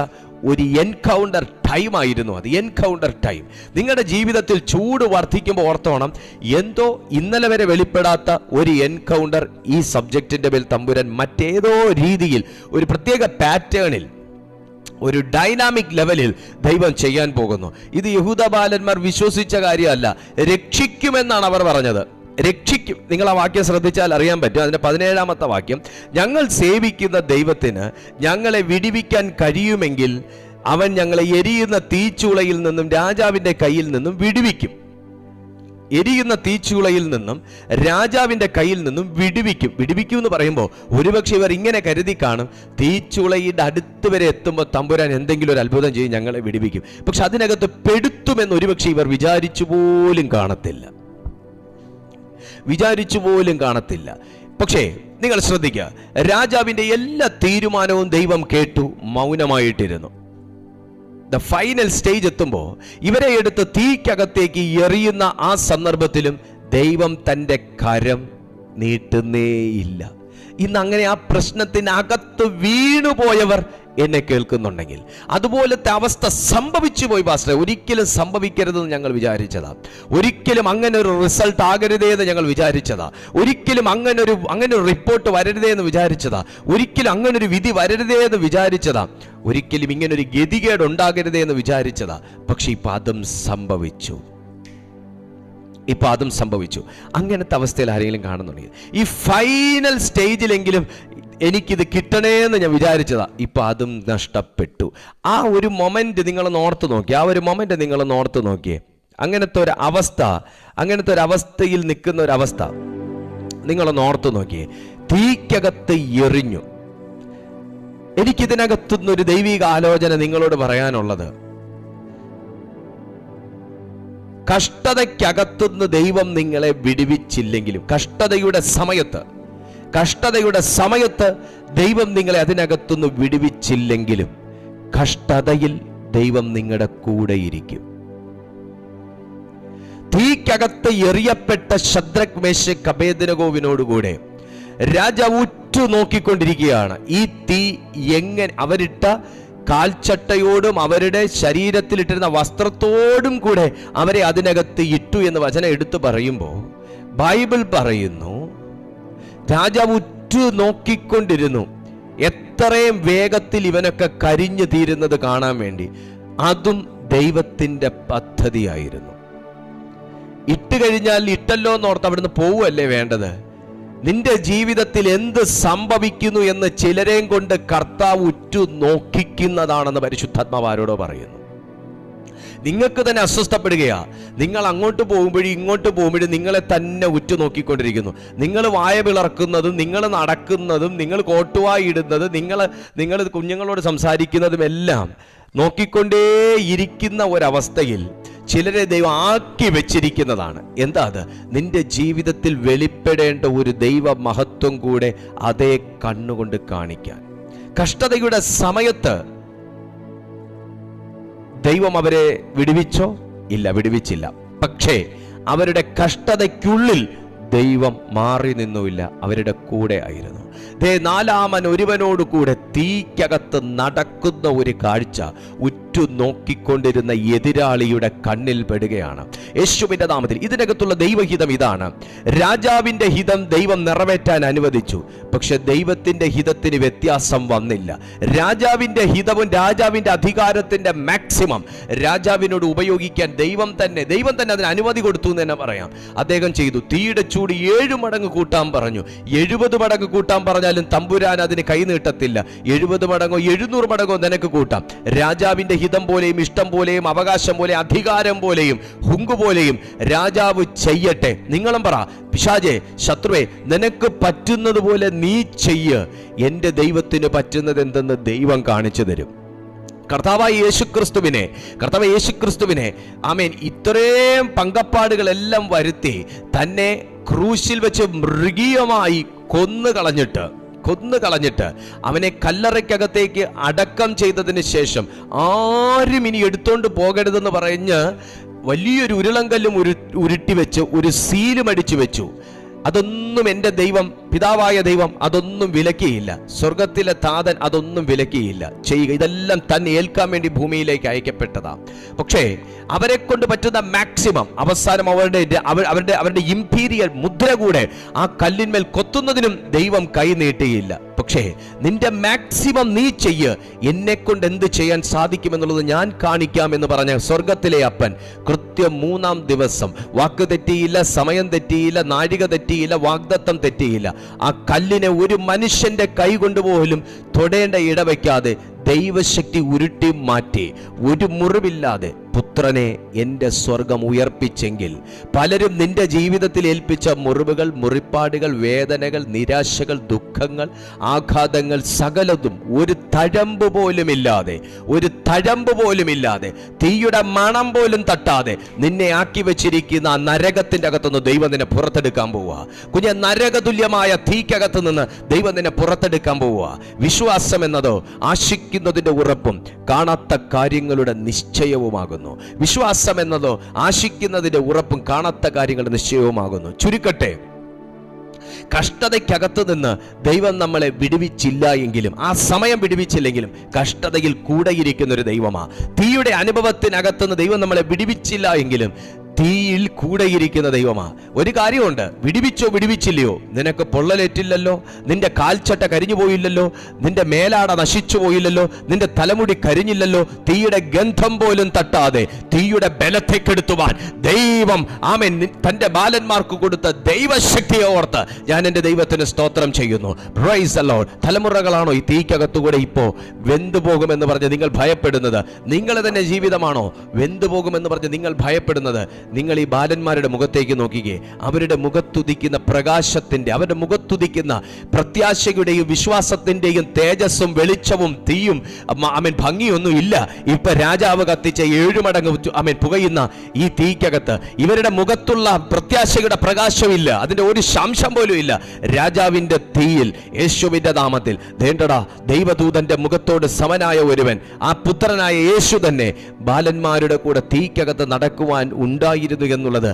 ഒരു എൻകൗണ്ടർ ടൈം ആയിരുന്നു. അത് എൻകൗണ്ടർ ടൈം. നിങ്ങളുടെ ജീവിതത്തിൽ ചൂട് വർദ്ധിക്കുമ്പോൾ ഓർത്തോണം, എന്തോ ഇന്നലെ വരെ വെളിപ്പെടാത്ത ഒരു എൻകൗണ്ടർ ഈ സബ്ജക്റ്റിന്റെ മേൽ തമ്പുരാൻ മറ്റേതോ രീതിയിൽ ഒരു പ്രത്യേക പാറ്റേണിൽ ഒരു ഡൈനാമിക് ലെവലിൽ ദൈവം ചെയ്യാൻ പോകുന്നു. ഇത് യഹൂദ ബാലന്മാർ വിശ്വസിച്ച കാര്യമല്ല, രക്ഷിക്കുമെന്നാണ് അവർ പറഞ്ഞത്. രക്ഷിക്കും. നിങ്ങൾ ആ വാക്യം ശ്രദ്ധിച്ചാൽ അറിയാൻ പറ്റും. അതിൻ്റെ 17-ാമത്തെ വാക്യം, ഞങ്ങൾ സേവിക്കുന്ന ദൈവത്തിന് ഞങ്ങളെ വിടുവിക്കാൻ കഴിയുമെങ്കിൽ അവൻ ഞങ്ങളെ എരിയുന്ന തീച്ചൂളയിൽ നിന്നും രാജാവിൻ്റെ കയ്യിൽ നിന്നും വിടുവിക്കും. എരിയുന്ന തീച്ചൂളയിൽ നിന്നും രാജാവിൻ്റെ കയ്യിൽ നിന്നും വിടുവിക്കും. വിടുവിക്കും എന്ന് പറയുമ്പോൾ ഒരുപക്ഷെ ഇവർ ഇങ്ങനെ കരുതി കാണും, തീച്ചൂളയുടെ അടുത്ത് വരെ എത്തുമ്പോൾ തമ്പുരാൻ എന്തെങ്കിലും ഒരു അത്ഭുതം ചെയ്യും, ഞങ്ങളെ വിടുവിക്കും. പക്ഷെ അതിനകത്ത് പെടുത്തുമെന്ന് ഒരുപക്ഷെ ഇവർ വിചാരിച്ചു പോലും കാണത്തില്ല. പക്ഷേ നിങ്ങൾ ശ്രദ്ധിക്കുക, രാജാവിൻ്റെ എല്ലാ തീരുമാനവും ദൈവം കേട്ടു, മൗനമായിട്ടിരുന്നു. ദ ഫൈനൽ സ്റ്റേജ് എത്തുമ്പോൾ ഇവരെ എടുത്ത് തീക്കകത്തേക്ക് എറിയുന്ന ആ സന്ദർഭത്തിലും ദൈവം തൻ്റെ കരം നീട്ടുന്നേയില്ല. ഇന്ന് അങ്ങനെ ആ പ്രശ്നത്തിനകത്ത് വീണുപോയവർ എന്നെ കേൾക്കുന്നുണ്ടെങ്കിൽ, അതുപോലത്തെ അവസ്ഥ സംഭവിച്ചു പോയി പാസ്റ്ററെ, ഒരിക്കലും സംഭവിക്കരുതെന്ന് ഞങ്ങൾ വിചാരിച്ചതാ, ഒരിക്കലും അങ്ങനെ ഒരു റിസൾട്ട് ആകരുതേ എന്ന് ഞങ്ങൾ വിചാരിച്ചതാ, ഒരിക്കലും അങ്ങനെ ഒരു റിപ്പോർട്ട് വരരുതേ എന്ന് വിചാരിച്ചതാ, ഒരിക്കലും അങ്ങനെ ഒരു വിധി വരരുതേ എന്ന് വിചാരിച്ചതാ, ഒരിക്കലും ഇങ്ങനൊരു ഗതികേട് ഉണ്ടാകരുതേ എന്ന് വിചാരിച്ചതാ. പക്ഷെ ഇപ്പം അതും സംഭവിച്ചു. അങ്ങനത്തെ അവസ്ഥയിൽ ആരെങ്കിലും കാണുന്നുണ്ടെങ്കിൽ, ഈ ഫൈനൽ സ്റ്റേജിലെങ്കിലും എനിക്കിത് കിട്ടണേ എന്ന് ഞാൻ വിചാരിച്ചതാ, ഇപ്പം അതും നഷ്ടപ്പെട്ടു. ആ ഒരു മൊമെന്റ് നിങ്ങളൊന്ന് ഓർത്ത് നോക്കിയേ. അങ്ങനത്തെ ഒരു അവസ്ഥയിൽ നിൽക്കുന്ന ഒരു അവസ്ഥ നിങ്ങളൊന്ന് ഓർത്ത് നോക്കിയേ. തീക്കകത്ത് എറിഞ്ഞു. എനിക്കിതിനകത്തുനിന്നൊരു ദൈവിക ആലോചന നിങ്ങളോട് പറയാനുള്ളത്, കഷ്ടതയ്ക്കകത്തുനിന്ന് ദൈവം നിങ്ങളെ വിടുവിച്ചില്ലെങ്കിലും, കഷ്ടതയുടെ സമയത്ത് ദൈവം നിങ്ങളെ അതിനകത്തുനിന്ന് വിടുവിച്ചില്ലെങ്കിലും, കഷ്ടതയിൽ ദൈവം നിങ്ങളുടെ കൂടെയിരിക്കും. തീക്കകത്ത് എറിയപ്പെട്ട ശദ്രക്, മേശക്, അബേദ്നെഗോവിനോടുകൂടെ രാജാവ് ഉറ്റു നോക്കിക്കൊണ്ടിരിക്കുകയാണ്. ഈ തീ എങ്ങനെ അവരിട്ട കാൽച്ചട്ടയോടും അവരുടെ ശരീരത്തിലിട്ടിരുന്ന വസ്ത്രത്തോടും കൂടെ അവരെ അതിനകത്ത് ഇട്ടു എന്ന് വചനം എടുത്തു പറയുമ്പോൾ ബൈബിൾ പറയുന്നു, രാജാവ് ഉറ്റു നോക്കിക്കൊണ്ടിരുന്നു. എത്രയും വേഗത്തിൽ ഇവനൊക്കെ കരിഞ്ഞു തീരുന്നത് കാണാൻ വേണ്ടി. അതും ദൈവത്തിൻ്റെ പദ്ധതിയായിരുന്നു. ഇട്ട് കഴിഞ്ഞാൽ ഇട്ടല്ലോ എന്നോർത്ത് അവിടുന്ന് പോവുകയല്ലേ വേണ്ടത്. നിന്റെ ജീവിതത്തിൽ എന്ത് സംഭവിക്കുന്നു എന്ന് ചിലരെയും കൊണ്ട് കർത്താവ് ഉറ്റു നോക്കിക്കുന്നതാണെന്ന് പരിശുദ്ധാത്മാവ് ആരോടോ പറയുന്നു. നിങ്ങൾക്ക് തന്നെ അസ്വസ്ഥപ്പെടുകയാ. നിങ്ങൾ അങ്ങോട്ട് പോകുമ്പോഴും ഇങ്ങോട്ട് പോകുമ്പോഴും നിങ്ങളെ തന്നെ ഉറ്റു നോക്കിക്കൊണ്ടിരിക്കുന്നു. നിങ്ങൾ വായ പിളർക്കുന്നതും നിങ്ങൾ നടക്കുന്നതും നിങ്ങൾ കോട്ടുവായി ഇടുന്നതും നിങ്ങൾ കുഞ്ഞുങ്ങളോട് സംസാരിക്കുന്നതും എല്ലാം നോക്കിക്കൊണ്ടേയിരിക്കുന്ന ഒരവസ്ഥയിൽ ചിലരെ ദൈവം ആക്കി വെച്ചിരിക്കുന്നതാണ്. എന്താ അത്? നിന്റെ ജീവിതത്തിൽ വെളിപ്പെടേണ്ട ഒരു ദൈവ മഹത്വം കൂടെ അതേ കണ്ണുകൊണ്ട് കാണിക്കാൻ. കഷ്ടതയുടെ സമയത്ത് ദൈവം അവരെ വിടുവിച്ചോ? ഇല്ല, വിടുവിച്ചില്ല. പക്ഷേ അവരുടെ കഷ്ടതയ്ക്കുള്ളിൽ ദൈവം മാറി നിന്നുമില്ല, അവരുടെ കൂടെ ആയിരുന്നു. നാലാമൻ ഒരുവനോട് കൂടെ തീക്കകത്ത് നടക്കുന്ന ഒരു കാഴ്ച ഉറ്റു നോക്കിക്കൊണ്ടിരുന്ന എതിരാളിയുടെ കണ്ണിൽ പെടുകയാണ്. യേശുവിന്റെ നാമത്തിൽ ഇതിനകത്തുള്ള ദൈവഹിതം ഇതാണ്. രാജാവിന്റെ ഹിതം ദൈവം നിറവേറ്റാൻ അനുവദിച്ചു, പക്ഷെ ദൈവത്തിന്റെ ഹിതത്തിന് വ്യത്യാസം വന്നില്ല. രാജാവിന്റെ ഹിതവും രാജാവിന്റെ അധികാരത്തിന്റെ മാക്സിമം രാജാവിനോട് ഉപയോഗിക്കാൻ ദൈവം തന്നെ അതിന് അനുമതി കൊടുത്തു എന്ന് തന്നെ പറയാം. അദ്ദേഹം ചെയ്തു. തീയുടെ ചൂട് 7 മടങ്ങ് കൂട്ടാൻ പറഞ്ഞു. 70 മടങ്ങ് കൂട്ടാൻ പറഞ്ഞാലും തമ്പുരാൻ അതിന് കൈ നീട്ടത്തില്ല. 70 മടങ്ങോ 700 മടങ്ങോ നിനക്ക് കൂട്ടാം. രാജാവിന്റെ ഹിതം പോലെയും ഇഷ്ടം പോലെയും അവകാശം പോലെയും അധികാരം പോലെയും ഹുങ്ക് പോലെയും രാജാവ് ചെയ്യട്ടെ. നിങ്ങളും പറ, പിശാചേ, ശത്രുവേ, നിനക്ക് പറ്റുന്നത് പോലെ നീ ചെയ്യ്. എൻ്റെ ദൈവത്തിന് പറ്റുന്നത് എന്തെന്ന് ദൈവം കാണിച്ചു തരും. കർത്താവായ യേശുക്രിസ്തുവിനെ ആമേൻ ഇത്രയും പങ്കപ്പാടുകളെല്ലാം വരുത്തി തന്നെ ക്രൂശിൽ വെച്ച് മൃഗീയമായി കൊന്നു കളഞ്ഞിട്ട് അവനെ കല്ലറയ്ക്കകത്തേക്ക് അടക്കം ചെയ്തതിന് ശേഷം ആരും ഇനി എടുത്തോണ്ട് പോകരുതെന്ന് പറഞ്ഞ് വലിയൊരു ഉരുളങ്കല്ലും ഉരുട്ടി വെച്ച് ഒരു സീലും അടിച്ചു വെച്ചു. അതൊന്നും എൻ്റെ ദൈവം പിതാവായ ദൈവം അതൊന്നും വിലക്കിയില്ല. സ്വർഗത്തിലെ താതൻ അതൊന്നും വിലക്കിയില്ല. ചെയ്യുക, ഇതെല്ലാം തന്നെ ഏൽക്കാൻ വേണ്ടി ഭൂമിയിലേക്ക് അയക്കപ്പെട്ടതാ. പക്ഷേ അവരെ കൊണ്ട് പറ്റുന്ന മാക്സിമം അവസാനം അവരുടെ ഇംപീരിയൽ മുദ്ര കൂടെ ആ കല്ലിന്മേൽ കൊത്തുന്നതിനും ദൈവം കൈ നീട്ടിയില്ല. പക്ഷേ നിന്റെ മാക്സിമം നീ ചെയ്യ്, എന്നെ കൊണ്ട് എന്ത് ചെയ്യാൻ സാധിക്കുമെന്നുള്ളത് ഞാൻ കാണിക്കാം എന്ന് പറഞ്ഞ സ്വർഗത്തിലെ അപ്പൻ കൃത്യം 3-ാം ദിവസം വാക്ക് തെറ്റിയില്ല, സമയം തെറ്റിയില്ല, നാഴിക തെറ്റിയില്ല, വാഗ്ദത്തം തെറ്റിയില്ല. ആ കല്ലിനെ ഒരു മനുഷ്യന്റെ കൈ കൊണ്ടുപോലും തൊടേണ്ട ഇടവയ്ക്കാതെ ദൈവശക്തി ഉരുട്ടി മാറ്റി ഒരു മുറിവില്ലാതെ പുത്രനെ എൻ്റെ സ്വർഗം ഉയർപ്പിച്ചെങ്കിൽ പലരും നിന്റെ ജീവിതത്തിൽ ഏൽപ്പിച്ച മുറിവുകൾ, മുറിപ്പാടുകൾ, വേദനകൾ, നിരാശകൾ, ദുഃഖങ്ങൾ, ആഘാതങ്ങൾ സകലതും ഒരു തഴമ്പ് പോലുമില്ലാതെ തീയുടെ മണം പോലും തട്ടാതെ നിന്നെ ആക്കി വെച്ചിരിക്കുന്ന ആ നരകത്തിന്റെ അകത്തുനിന്ന് ദൈവം നിന്നെ പുറത്തെടുക്കാൻ പോവുക. കുഞ്ഞെ, നരകതുല്യമായ തീക്കകത്ത് നിന്ന് ദൈവം നിന്നെ പുറത്തെടുക്കാൻ പോവുക. വിശ്വാസം എന്നതോ ആശിക്കുന്നതിന്റെ ഉറപ്പും കാണാത്ത കാര്യങ്ങളുടെ നിശ്ചയവുമാകുന്നു. വിശ്വാസം എന്നതോ ആശിക്കുന്നതിന്റെ ഉറപ്പും കാണാത്ത കാര്യങ്ങളുടെ നിശ്ചയവുമാകുന്നു. ചുരുക്കട്ടെ, കഷ്ടതയ്ക്കകത്ത് നിന്ന് ദൈവം നമ്മളെ വിടുവിച്ചില്ല എങ്കിലും, ആ സമയം വിടുവിച്ചില്ലെങ്കിലും കഷ്ടതയിൽ കൂടെയിരിക്കുന്ന ഒരു ദൈവമാ. തീയുടെ അനുഭവത്തിനകത്തുനിന്ന് ദൈവം നമ്മളെ വിടുവിച്ചില്ല എങ്കിലും തീയിൽ കൂടെയിരിക്കുന്ന ദൈവമാ. ഒരു കാര്യമുണ്ട്, വിടുവിച്ചില്ലയോ, നിനക്ക് പൊള്ളലേറ്റില്ലല്ലോ, നിന്റെ കാൽച്ചട്ട കരിഞ്ഞു പോയില്ലല്ലോ, നിന്റെ മേലാട നശിച്ചു പോയില്ലല്ലോ, നിന്റെ തലമുടി കരിഞ്ഞില്ലല്ലോ. തീയുടെ ഗന്ധം പോലും തട്ടാതെ തീയുടെ ബലത്തെ കെടുത്തുവാൻ ദൈവം ആമേൻ തന്റെ ബാലന്മാർക്ക് കൊടുത്ത ദൈവശക്തിയെ ഓർത്ത് ഞാൻ എൻ്റെ ദൈവത്തിന് സ്തോത്രം ചെയ്യുന്നു. Praise the Lord. തലമുറകളാണോ ഈ തീക്കകത്തുകൂടെ ഇപ്പോ വെന്തുപോകുമെന്ന് പറഞ്ഞ് നിങ്ങൾ ഭയപ്പെടുന്നത്? നിങ്ങളെ തന്നെ ജീവിതമാണോ വെന്തുപോകുമെന്ന് പറഞ്ഞ് നിങ്ങൾ ഭയപ്പെടുന്നത്? നിങ്ങൾ ഈ ബാലന്മാരുടെ മുഖത്തേക്ക് നോക്കിക്കേ. അവരുടെ മുഖത്തുദിക്കുന്ന പ്രകാശത്തിന്റെ, അവരുടെ മുഖത്തുദിക്കുന്ന പ്രത്യാശയുടെയും വിശ്വാസത്തിന്റെയും തേജസ്സും വെളിച്ചവും തീയും ഭംഗിയൊന്നും ഇല്ല. ഇപ്പൊ രാജാവ് കത്തിച്ച 7 മടങ്ങ് പുകയുന്ന ഈ തീക്കകത്ത് ഇവരുടെ മുഖത്തുള്ള പ്രത്യാശയുടെ പ്രകാശമില്ല, അതിന്റെ ഒരു ശാംശം പോലും ഇല്ല. രാജാവിന്റെ തീയിൽ യേശുവിന്റെ നാമത്തിൽ ദേണ്ടടാ, ദൈവദൂതന്റെ മുഖത്തോട് സമനായ ഒരുവൻ, ആ പുത്രനായ യേശു തന്നെ ബാലന്മാരുടെ കൂടെ തീക്കകത്ത് നടക്കുവാൻ ഉണ്ടായിരുന്നു എന്നുള്ളത്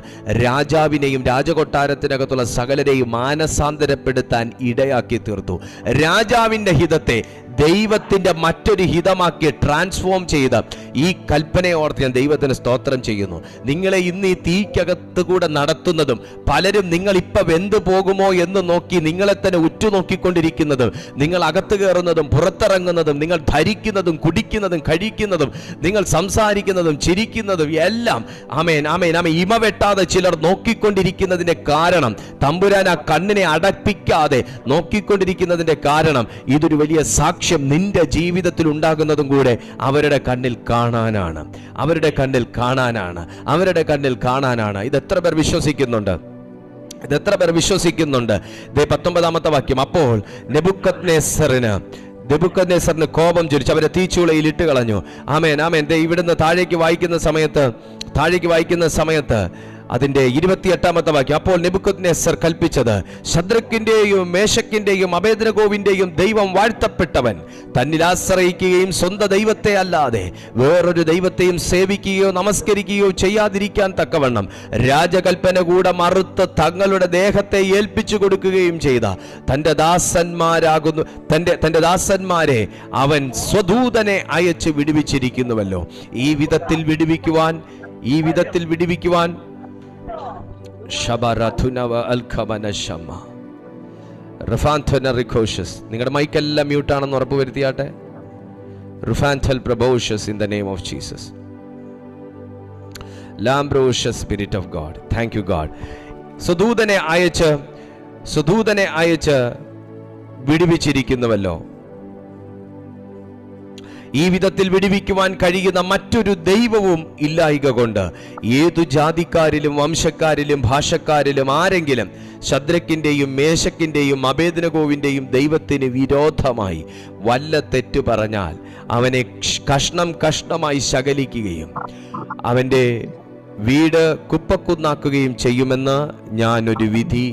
രാജാവിനെയും രാജകൊട്ടാരത്തിനകത്തുള്ള സകലരെയും മാനസാന്തരപ്പെടുത്താൻ ഇടയാക്കി തീർത്തു. രാജാവിന്റെ ഹിതത്തെ ദൈവത്തിന്റെ മറ്റൊരു ഹിതമാക്കി ട്രാൻസ്ഫോം ചെയ്ത ഈ കൽപ്പനയെ ഓർത്ത് ഞാൻ ദൈവത്തിന് സ്തോത്രം ചെയ്യുന്നു. നിങ്ങളെ ഇന്ന് ഈ തീക്കകത്ത് കൂടെ നടത്തുന്നതും പലരും നിങ്ങൾ ഇപ്പൊ വെന്തു പോകുമോ എന്ന് നോക്കി നിങ്ങളെ തന്നെ ഉറ്റുനോക്കിക്കൊണ്ടിരിക്കുന്നതും, നിങ്ങൾ അകത്ത് കയറുന്നതും പുറത്തിറങ്ങുന്നതും, നിങ്ങൾ ധരിക്കുന്നതും കുടിക്കുന്നതും കഴിക്കുന്നതും, നിങ്ങൾ സംസാരിക്കുന്നതും ചിരിക്കുന്നതും എല്ലാം ആമേൻ ആമേൻ ആമേൻ ഇമ വെട്ടാതെ ചിലർ നോക്കിക്കൊണ്ടിരിക്കുന്നതിന്റെ കാരണം, തമ്പുരാൻ ആ കണ്ണിനെ അടപ്പിക്കാതെ നോക്കിക്കൊണ്ടിരിക്കുന്നതിന്റെ കാരണം ഇതൊരു വലിയ സാക്ഷ്യം നിന്റെ ജീവിതത്തിൽ ഉണ്ടാകുന്നതും കൂടെ അവരുടെ കണ്ണിൽ കാണാനാണ്. ഇത് എത്ര പേർ വിശ്വസിക്കുന്നുണ്ട്? 19-ാമത്തെ വാക്യം. അപ്പോൾ നെബൂഖദ്നേസറിന് കോപം ജ്വലിച്ചു, അവരെ തീച്ചൂളയിൽ ഇട്ട് കളഞ്ഞു. ആമേൻ ആമേൻ. ഇവിടുന്ന് താഴേക്ക് വായിക്കുന്ന സമയത്ത് അതിന്റെ 28-ാമത്തെ വാക്യം. അപ്പോൾ നെബൂഖദ്നേസർ കൽപ്പിച്ചത്, ശദ്രക്കിന്റെയും മേശക്കിന്റെയും അബേദ്നെഗോവിന്റെയും ദൈവം വാഴ്ത്തപ്പെട്ടവൻ, തന്നിൽ ആശ്രയിക്കുകയും സ്വന്തം ദൈവത്തെ അല്ലാതെ വേറൊരു ദൈവത്തെയും സേവിക്കുകയോ നമസ്കരിക്കുകയോ ചെയ്യാതിരിക്കാൻ തക്കവണ്ണം രാജകൽപ്പന കൂടെ മറുത്ത് തങ്ങളുടെ ദേഹത്തെ ഏൽപ്പിച്ചു കൊടുക്കുകയും ചെയ്ത തന്റെ ദാസന്മാരെ അവൻ സ്വദൂതനെ അയച്ച് വിടുവിച്ചിരിക്കുന്നുവല്ലോ. ഈ വിധത്തിൽ വിടുവിക്കുവാൻ നിങ്ങളുടെ മൈക്കെല്ലാം മ്യൂട്ടാണെന്ന് ഉറപ്പ് വരുത്തിയാട്ടെ. in the name of Jesus. Lambrosious Spirit of God. Thank you God. സ്വദൂതനെ അയച്ച് വിടുവിച്ചിരിക്കുന്നുവല്ലോ. ഈ വിധത്തിൽ വിടുവിക്കുവാൻ കഴിയുന്ന മറ്റൊരു ദൈവവും ഇല്ലായിക കൊണ്ട് ഏതു ജാതിക്കാരിലും വംശക്കാരിലും ഭാഷക്കാരിലും ആരെങ്കിലും ശദ്രക്കിന്റെയും മേശക്കിന്റെയും അബേദ്നെഗോവിന്റെയും ദൈവത്തിന് വിരോധമായി വല്ല തെറ്റു പറഞ്ഞാൽ അവനെ കഷ്ണമായി ശകലിക്കുകയും അവന്റെ വീട് കുപ്പക്കുന്നാക്കുകയും ചെയ്യുമെന്ന് ഞാനൊരു വിധി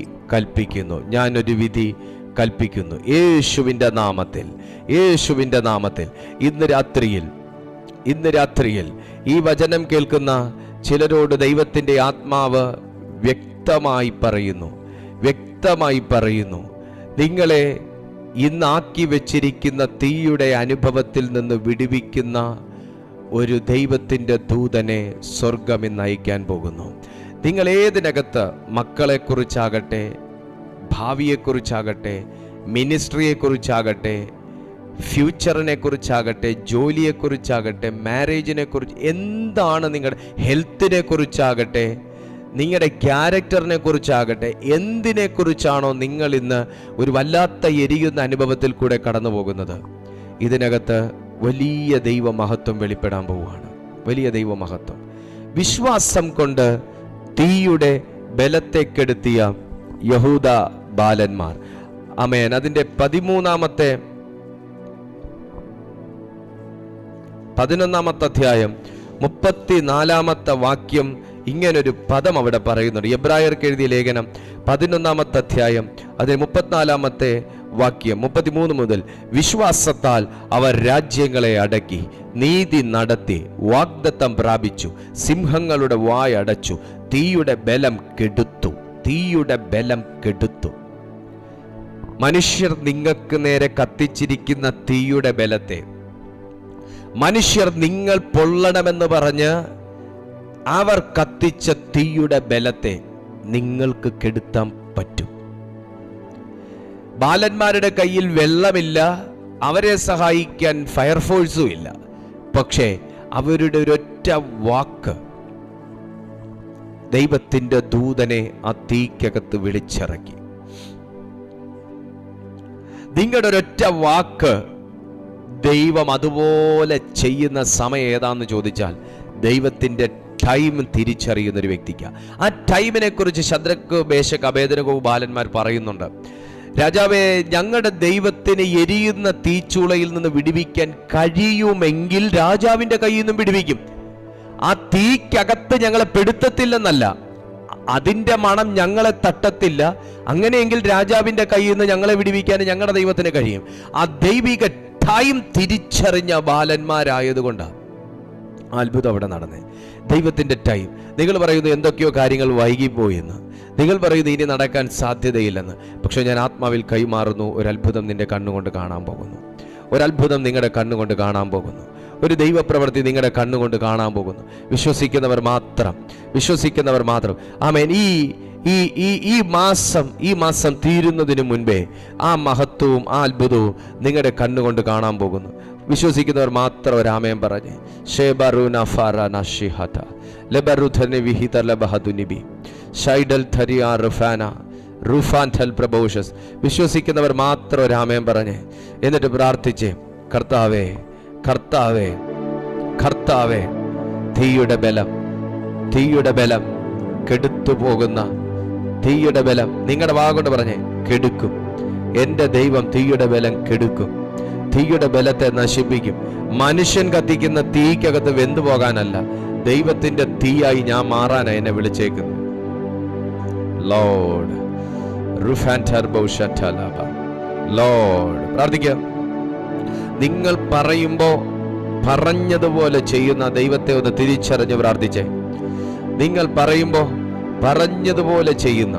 കൽപ്പിക്കുന്നു. യേശുവിൻ്റെ നാമത്തിൽ ഇന്ന് രാത്രിയിൽ ഈ വചനം കേൾക്കുന്ന ചിലരോട് ദൈവത്തിൻ്റെ ആത്മാവ് വ്യക്തമായി പറയുന്നു, നിങ്ങളെ ഇന്നാക്കി വെച്ചിരിക്കുന്ന തീയുടെ അനുഭവത്തിൽ നിന്ന് വിടുവിക്കുന്ന ഒരു ദൈവത്തിൻ്റെ ദൂതനെ സ്വർഗം ഇന്ന് അയക്കാൻ പോകുന്നു. നിങ്ങൾ ഏതിനകത്ത്, മക്കളെക്കുറിച്ചാകട്ടെ, ഭാവിയെക്കുറിച്ചാകട്ടെ, മിനിസ്ട്രിയെക്കുറിച്ചാകട്ടെ, ഫ്യൂച്ചറിനെ കുറിച്ചാകട്ടെ, ജോലിയെക്കുറിച്ചാകട്ടെ, മാരേജിനെ കുറിച്ച്, എന്താണ് നിങ്ങളുടെ ഹെൽത്തിനെ കുറിച്ചാകട്ടെ, നിങ്ങളുടെ ക്യാരക്ടറിനെ കുറിച്ചാകട്ടെ, എന്തിനെക്കുറിച്ചാണോ നിങ്ങൾ ഇന്ന് ഒരു വല്ലാത്ത എരിയുന്ന അനുഭവത്തിൽ കൂടെ കടന്നു പോകുന്നത്, ഇതിനകത്ത് വലിയ ദൈവമഹത്വം വെളിപ്പെടാൻ പോവുകയാണ്. വലിയ ദൈവമഹത്വം. വിശ്വാസം കൊണ്ട് തീയുടെ ബലത്തെ കെടുത്തിയ യഹൂദ ബാലന്മാർ. ആമേൻ. അതിൻ്റെ 11 അധ്യായം 34 വാക്യം ഇങ്ങനൊരു പദം അവിടെ പറയുന്നുണ്ട്. എബ്രായർക്ക് എഴുതിയ ലേഖനം 11 അധ്യായം അതിന് 34 വാക്യം 33 മുതൽ, വിശ്വാസത്താൽ അവർ രാജ്യങ്ങളെ അടക്കി, നീതി നടത്തി, വാഗ്ദത്തം പ്രാപിച്ചു, സിംഹങ്ങളുടെ വായ അടച്ചു, തീയുടെ ബലം കെടുത്തു. തീയുടെ ബലം കെടുത്തു. മനുഷ്യർ നിങ്ങൾക്ക് നേരെ കത്തിച്ചിരിക്കുന്ന തീയുടെ ബലത്തെ, മനുഷ്യർ നിങ്ങൾ പൊള്ളണമെന്ന് പറഞ്ഞ് അവർ കത്തിച്ച തീയുടെ ബലത്തെ നിങ്ങൾക്ക് കെടുത്താൻ പറ്റും. ബാലന്മാരുടെ കയ്യിൽ വെള്ളമില്ല, അവരെ സഹായിക്കാൻ ഫയർഫോഴ്സും ഇല്ല. പക്ഷേ അവരുടെ ഒരൊറ്റ വാക്ക് ദൈവത്തിൻ്റെ ദൂതനെ ആ തീക്കകത്ത് വിളിച്ചിറക്കി. നിങ്ങളുടെ ഒരൊറ്റ വാക്ക് ദൈവം അതുപോലെ ചെയ്യുന്ന സമയം ഏതാന്ന് ചോദിച്ചാൽ ദൈവത്തിൻ്റെ ടൈം തിരിച്ചറിയുന്ന ഒരു വ്യക്തിക്ക്. ആ ടൈമിനെ കുറിച്ച് ശദ്രക്ക്, മേശക്ക്, അബേദ്നെഗോ ബാലന്മാർ പറയുന്നുണ്ട്. രാജാവേ, ഞങ്ങളുടെ ദൈവത്തിന് എരിയുന്ന തീച്ചൂളയിൽ നിന്ന് വിടുവിക്കാൻ കഴിയുമെങ്കിൽ രാജാവിൻ്റെ കയ്യിൽ നിന്നും വിടുവിക്കും. ആ തീക്കകത്ത് ഞങ്ങളെ പെടുത്തത്തില്ലെന്നല്ല, അതിൻ്റെ മണം ഞങ്ങളെ തട്ടത്തില്ല. അങ്ങനെയെങ്കിൽ രാജാവിൻ്റെ കയ്യിൽ നിന്ന് ഞങ്ങളെ വിടുവിക്കാൻ ഞങ്ങളുടെ ദൈവത്തിന് കഴിയും. ആ ദൈവിക ടൈം തിരിച്ചറിഞ്ഞ ബാലന്മാരായതുകൊണ്ടാണ് അത്ഭുതം അവിടെ നടന്നേ. ദൈവത്തിൻ്റെ ടൈം. നിങ്ങൾ പറയുന്നു എന്തൊക്കെയോ കാര്യങ്ങൾ വൈകിപ്പോയെന്ന്, നിങ്ങൾ പറയുന്നു ഇനി നടക്കാൻ സാധ്യതയില്ലെന്ന്. പക്ഷെ ഞാൻ ആത്മാവിൽ കൈമാറുന്നു, ഒരത്ഭുതം നിന്റെ കണ്ണുകൊണ്ട് കാണാൻ പോകുന്നു. ഒരത്ഭുതം നിങ്ങളുടെ കണ്ണുകൊണ്ട് കാണാൻ പോകുന്നു. ഒരു ദൈവപ്രവൃത്തി നിങ്ങളുടെ കണ്ണുകൊണ്ട് കാണാൻ പോകുന്നു. വിശ്വസിക്കുന്നവർ മാത്രം. ആമേൻ. ഈ മാസം തീരുന്നതിന് മുൻപേ ആ മഹത്വവും ആ അത്ഭുതവും നിങ്ങളുടെ കണ്ണുകൊണ്ട് കാണാൻ പോകുന്നു. വിശ്വസിക്കുന്നവർ മാത്രം ഒരാമയം പറഞ്ഞ് വിശ്വസിക്കുന്നവർ മാത്രം ഒരാമയം പറഞ്ഞ് എന്നിട്ട് പ്രാർത്ഥിച്ച്, കർത്താവേ, കർത്താവേ, കർത്താവേ, തീയുടെ ബലം കെടുത്തു പോകുന്ന തീയുടെ ബലം, നിങ്ങളുടെ വാഗോണ്ട് പറഞ്ഞേ, കെടുക്കും. എൻ്റെ ദൈവം തീയുടെ ബലം കെടുക്കും. തീയുടെ ബലത്തെ നശിപ്പിക്കും. മനുഷ്യൻ കത്തിക്കുന്ന തീക്കകത്ത് വെന്തു പോകാനല്ല, ദൈവത്തിന്റെ തീയായി ഞാൻ മാറാനാണ് എന്നെ വിളിച്ചേക്കുന്നത്. ലോർഡ് ലോർഡ് പ്രാർത്ഥിക്കുക. നിങ്ങൾ പറയുമ്പോൾ പറഞ്ഞതുപോലെ ചെയ്യുന്ന ദൈവത്തെ ഒന്ന് തിരിച്ചറിഞ്ഞ് പ്രാർത്ഥിച്ചേ. നിങ്ങൾ പറയുമ്പോൾ പറഞ്ഞതുപോലെ ചെയ്യുന്ന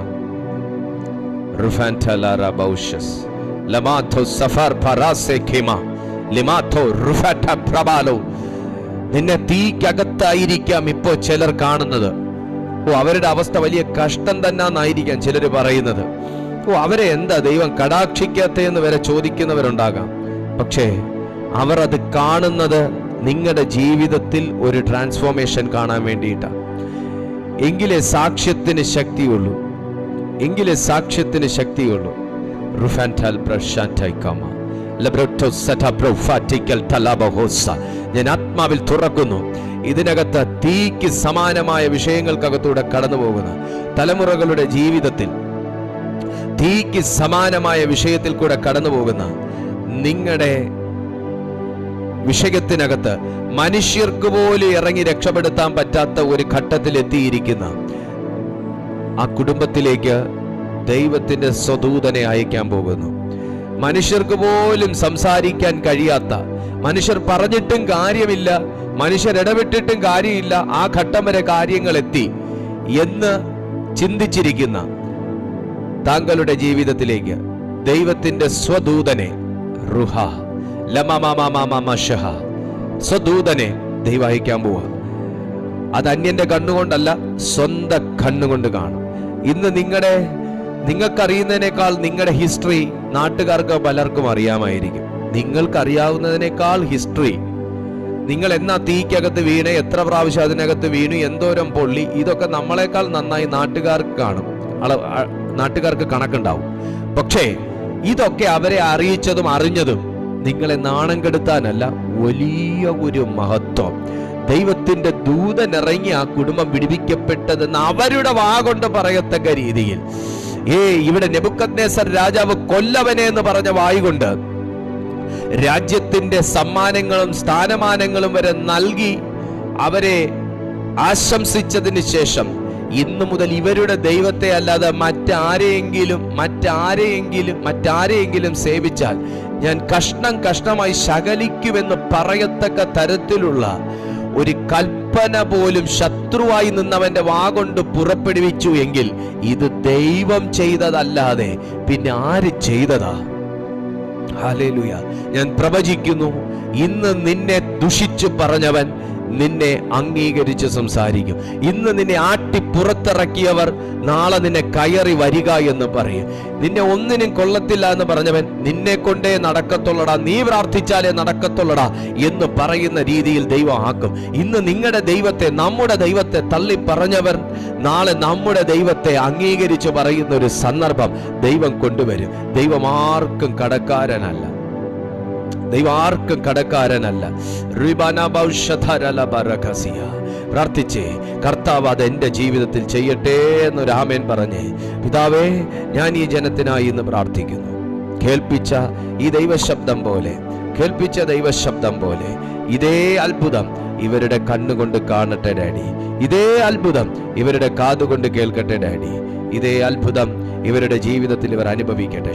നിന്നെ തീക്കകത്തായിരിക്കാം ഇപ്പോൾ ചിലർ കാണുന്നത്. അവരുടെ അവസ്ഥ വലിയ കഷ്ടം തന്നെയായിരിക്കാം ചിലർ പറയുന്നത്. അവരെ എന്താ ദൈവം കടാക്ഷിക്കാത്തതെന്ന് വരെ ചോദിക്കുന്നവരുണ്ടാകാം. പക്ഷേ അവർ അത് കാണുന്നത് നിങ്ങളുടെ ജീവിതത്തിൽ ഒരു ട്രാൻസ്ഫോർമേഷൻ കാണാൻ വേണ്ടിയിട്ടാണ്. എങ്കിലേ സാക്ഷ്യത്തിന് ശക്തിയുള്ളൂ. ഞാൻ ആത്മാവിൽ തുറക്കുന്നു. ഇതിനകത്ത് തീക്ക് സമാനമായ വിഷയങ്ങൾക്കകത്തൂടെ കടന്നു പോകുന്ന തലമുറകളുടെ ജീവിതത്തിൽ തീക്ക് സമാനമായ വിഷയത്തിൽ കൂടെ കടന്നു പോകുന്ന നിങ്ങളുടെ വിഷയത്തിനകത്ത് മനുഷ്യർക്ക് പോലും ഇറങ്ങി രക്ഷപ്പെടുത്താൻ പറ്റാത്ത ഒരു ഘട്ടത്തിൽ എത്തിയിരിക്കുന്ന ആ കുടുംബത്തിലേക്ക് ദൈവത്തിന്റെ സ്വദൂതനെ അയക്കാൻ പോകുന്നു. മനുഷ്യർക്ക് പോലും സംസാരിക്കാൻ കഴിയാത്ത, മനുഷ്യർ പറഞ്ഞിട്ടും കാര്യമില്ല, മനുഷ്യർ ഇടപെട്ടിട്ടും കാര്യമില്ല, ആ ഘട്ടം വരെ കാര്യങ്ങൾ എത്തി എന്ന് ചിന്തിച്ചിരിക്കുന്ന താങ്കളുടെ ജീവിതത്തിലേക്ക് ദൈവത്തിന്റെ സ്വദൂതനെ റുഹ ലമമമമമശഹ സ്വദൂതനെ ദൈവം അയക്കാൻ പോവാ. അത് അന്യന്റെ കണ്ണുകൊണ്ടല്ല, സ്വന്തം കണ്ണുകൊണ്ട് കാണും. ഇന്ന് നിങ്ങൾക്കറിയുന്നതിനേക്കാൾ നിങ്ങളുടെ ഹിസ്റ്ററി നാട്ടുകാർക്ക് പലർക്കും അറിയാമായിരിക്കും. നിങ്ങൾക്കറിയാവുന്നതിനേക്കാൾ ഹിസ്റ്ററി, നിങ്ങൾ എന്നാ തീക്കകത്ത് വീണ്, എത്ര പ്രാവശ്യം അതിനകത്ത് വീണു, എന്തോരം പൊള്ളി, ഇതൊക്കെ നമ്മളെക്കാൾ നന്നായി നാട്ടുകാർക്ക് കാണും, നാട്ടുകാർക്ക് കണക്കുണ്ടാവും. പക്ഷേ ഇതൊക്കെ അവരെ അറിയിച്ചതും അറിഞ്ഞതും നിങ്ങളെ നാണം കെടുത്താനല്ല, വലിയ ഒരു മഹത്വം. ദൈവത്തിന്റെ ദൂതൻ ഇറങ്ങി ആ കുടുംബം വിടുവിക്കപ്പെട്ടതെന്ന് അവരുടെ വാ കൊണ്ട് പറയത്തക്ക രീതിയിൽ, ഇവിടെ നെബൂഖദ്നേസർ രാജാവ് കൊല്ലവനെ എന്ന് പറഞ്ഞ വായുകൊണ്ട് രാജ്യത്തിന്റെ സമ്മാനങ്ങളും സ്ഥാനമാനങ്ങളും വരെ നൽകി അവരെ ആശംസിച്ചതിന് ശേഷം ഇന്നു മുതൽ ഇവരുടെ ദൈവത്തെ അല്ലാതെ മറ്റാരെയെങ്കിലും സേവിച്ചാൽ ഞാൻ കഷ്ണം കഷ്ണമായി ശകലിക്കുമെന്ന് പറയത്തക്ക തരത്തിലുള്ള ഒരു കൽപ്പന പോലും ശത്രുവായി നിന്നവന്റെ വാ കൊണ്ട് പുറപ്പെടുവിച്ചു എങ്കിൽ ഇത് ദൈവം ചെയ്തതല്ലാതെ പിന്നെ ആര് ചെയ്തതാ? ഹല്ലേലൂയ. ഞാൻ പ്രവചിക്കുന്നു, ഇന്ന് നിന്നെ ദുഷിച്ചു പറഞ്ഞവൻ നിന്നെ അംഗീകരിച്ച് സംസാരിക്കും. ഇന്ന് നിന്നെ ആട്ടി പുറത്തിറക്കിയവർ നാളെ നിന്നെ കയറി വരിക എന്ന് പറയും. നിന്നെ ഒന്നിനും കൊള്ളത്തില്ല എന്ന് പറഞ്ഞവൻ നിന്നെ കൊണ്ടേ നടക്കത്തുള്ളടാ, നീ പ്രാർത്ഥിച്ചാലേ നടക്കത്തുള്ളടാ എന്ന് പറയുന്ന രീതിയിൽ ദൈവം ആക്കും. ഇന്ന് നിങ്ങളുടെ ദൈവത്തെ, നമ്മുടെ ദൈവത്തെ തള്ളി പറഞ്ഞവർ നാളെ നമ്മുടെ ദൈവത്തെ അംഗീകരിച്ച് പറയുന്ന ഒരു സന്ദർഭം ദൈവം കൊണ്ടുവരും. ദൈവം ആർക്കും കടക്കാരനല്ല, ദൈവം ആർക്കും കടക്കാരനല്ല. പ്രാർത്ഥിച്ചേ, കർത്താവ് അത് എൻ്റെ ജീവിതത്തിൽ ചെയ്യട്ടെ എന്നൊരു ആമേൻ പറഞ്ഞേ. പിതാവേ, ഞാൻ ഈ ജനത്തിനായി ഇന്ന് പ്രാർത്ഥിക്കുന്നു. കേൾപ്പിച്ച ദൈവശബ്ദം പോലെ ഇതേ അത്ഭുതം ഇവരുടെ കണ്ണുകൊണ്ട് കാണട്ടെ ഡാഡി. ഇതേ അത്ഭുതം ഇവരുടെ കാതുകൊണ്ട് കേൾക്കട്ടെ ഡാഡി. ഇതേ അത്ഭുതം ഇവരുടെ ജീവിതത്തിൽ ഇവർ അനുഭവിക്കട്ടെ.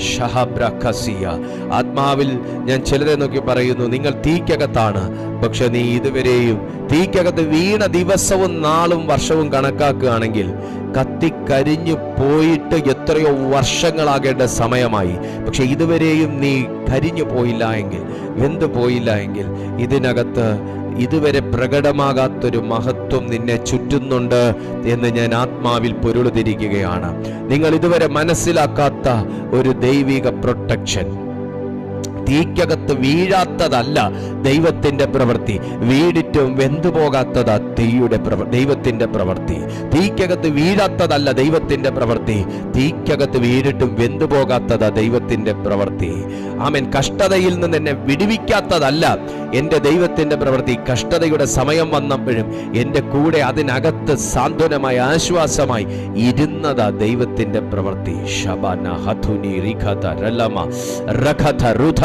ആത്മാവിൽ ഞാൻ ചിലരെ നോക്കി പറയുന്നു, നിങ്ങൾ തീക്കകത്താണ്, പക്ഷെ നീ ഇതുവരെയും തീക്കകത്ത് വീണ ദിവസവും നാളും വർഷവും കണക്കാക്കുകയാണെങ്കിൽ കത്തിക്കരിഞ്ഞു പോയിട്ട് എത്രയോ വർഷങ്ങളാകേണ്ട സമയമായി. പക്ഷെ ഇതുവരെയും നീ കരിഞ്ഞു പോയില്ല എങ്കിൽ, വെന്തു പോയില്ല എങ്കിൽ, ഇതിനകത്ത് ഇതുവരെ പ്രകടമാകാത്തൊരു മഹത്വം നിന്നെ ചുറ്റുന്നുണ്ട് എന്ന് ഞാൻ ആത്മാവിൽ പൊരുളുതിരിക്കുകയാണ്. നിങ്ങൾ ഇതുവരെ മനസ്സിലാക്കാത്ത ഒരു ദൈവിക പ്രൊട്ടക്ഷൻ. തീക്കകത്ത് വീഴാത്തതല്ല ദൈവത്തിന്റെ പ്രവൃത്തി, വീടിറ്റും വെന്തുപോകാത്തതാ ദൈവത്തിന്റെ പ്രവൃത്തി. തീക്കകത്ത് വീഴാത്തതല്ല ദൈവത്തിന്റെ പ്രവൃത്തി, തീക്കകത്ത് വീടിട്ടും വെന്തുപോകാത്തതാ ദൈവത്തിന്റെ പ്രവൃത്തി. ആമേൻ. കഷ്ടതയിൽ നിന്ന് എന്നെ വിടുവിക്കാത്തതല്ല എൻ്റെ ദൈവത്തിന്റെ പ്രവൃത്തി. കഷ്ടതയുടെ സമയം വന്നപ്പോഴും എൻ്റെ കൂടെ അതിനകത്ത് സാന്ത്വനമായി ആശ്വാസമായി ഇരുന്നതാ ദൈവത്തിന്റെ പ്രവൃത്തി. ശബന ഹതുനി റിഖത രലമ രഖത രുധ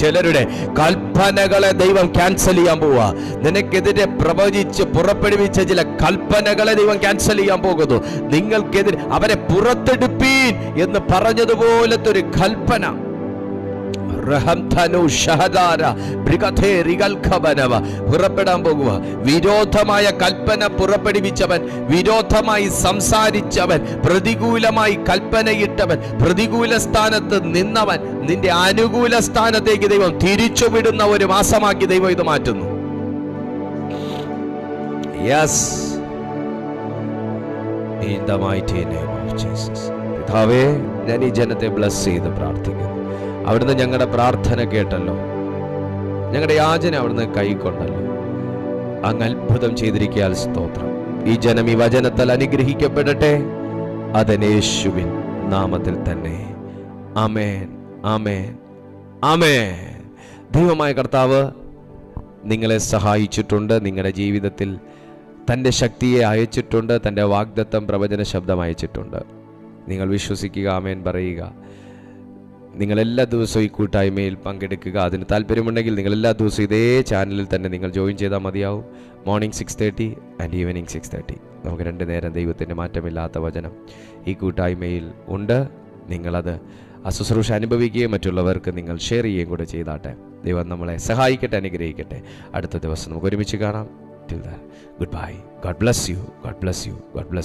ചിലരുടെ കൽപ്പനകളെ ദൈവം ക്യാൻസൽ ചെയ്യാൻ പോവാ. നിനക്കെതിരെ പ്രവചിച്ച് പുറപ്പെടുവിച്ച ചില കൽപ്പനകളെ ദൈവം ക്യാൻസൽ ചെയ്യാൻ പോകുന്നു. നിങ്ങൾക്കെതിരെ അവരെ പുറത്തെടുപ്പീൻ എന്ന് പറഞ്ഞതുപോലത്തെ ഒരു കൽപ്പന പുറപ്പെടാൻ പോകുക. വിരോധമായ കൽപ്പന പുറപ്പെടുവിച്ചവൻ, വിരോധമായി സംസാരിച്ചവൻ, പ്രതികൂലമായി കൽപ്പനയിട്ടവൻ, പ്രതികൂല സ്ഥാനത്ത് നിന്നവൻ നിന്റെ അനുകൂല സ്ഥാനത്തേക്ക് ദൈവം തിരിച്ചുവിടുന്ന ഒരു മാസമാക്കി ദൈവം ഇത് മാറ്റുന്നു. Yes, in the mighty name of Jesus. പിതാവേ, ഞാൻ ഈ ജനത്തെ ബ്ലസ് ചെയ്ത് പ്രാർത്ഥിക്കുന്നു. അവിടുന്ന് ഞങ്ങളുടെ പ്രാർത്ഥന കേട്ടല്ലോ, ഞങ്ങളുടെ യാചന അവിടുന്ന് കൈക്കൊണ്ടല്ലോ. അങ്ങ് അത്ഭുതം ചെയ്തിരിക്കാൻ സ്തോത്രം. ഈ ജനം ഈ വചനത്താൽ അനുഗ്രഹിക്കപ്പെടട്ടെ, യേശുവിൻ നാമത്തിൽ തന്നെ. ആമേൻ, ആമേൻ, ആമേൻ. ദൈവമായ കർത്താവ് നിങ്ങളെ സഹായിച്ചിട്ടുണ്ട്. നിങ്ങളുടെ ജീവിതത്തിൽ തൻ്റെ ശക്തിയെ അയച്ചിട്ടുണ്ട്. തൻ്റെ വാഗ്ദത്തം പ്രവചന ശബ്ദം അയച്ചിട്ടുണ്ട്. നിങ്ങൾ വിശ്വസിക്കുക, ആമേൻ പറയുക. നിങ്ങളെല്ലാ ദിവസവും ഈ കൂട്ടായ്മയിൽ പങ്കെടുക്കുക. അതിന് താല്പര്യമുണ്ടെങ്കിൽ നിങ്ങളെല്ലാ ദിവസവും ഇതേ ചാനലിൽ തന്നെ നിങ്ങൾ ജോയിൻ ചെയ്താൽ മതിയാവും. Morning 6:30 and evening 6:30. നമുക്ക് 2 നേരം ദൈവത്തിൻ്റെ മാറ്റമില്ലാത്ത വചനം ഈ കൂട്ടായ്മയിൽ ഉണ്ട്. നിങ്ങളത് ശുശ്രൂഷ അനുഭവിക്കുകയും മറ്റുള്ളവർക്ക് നിങ്ങൾ ഷെയർ ചെയ്യുകയും കൂടെ ചെയ്താട്ടെ. ദൈവം നമ്മളെ സഹായിക്കട്ടെ, അനുഗ്രഹിക്കട്ടെ. അടുത്ത ദിവസം നമുക്ക് ഒരുമിച്ച് കാണാം. Till then, goodbye. God bless you. God bless you. God bless you.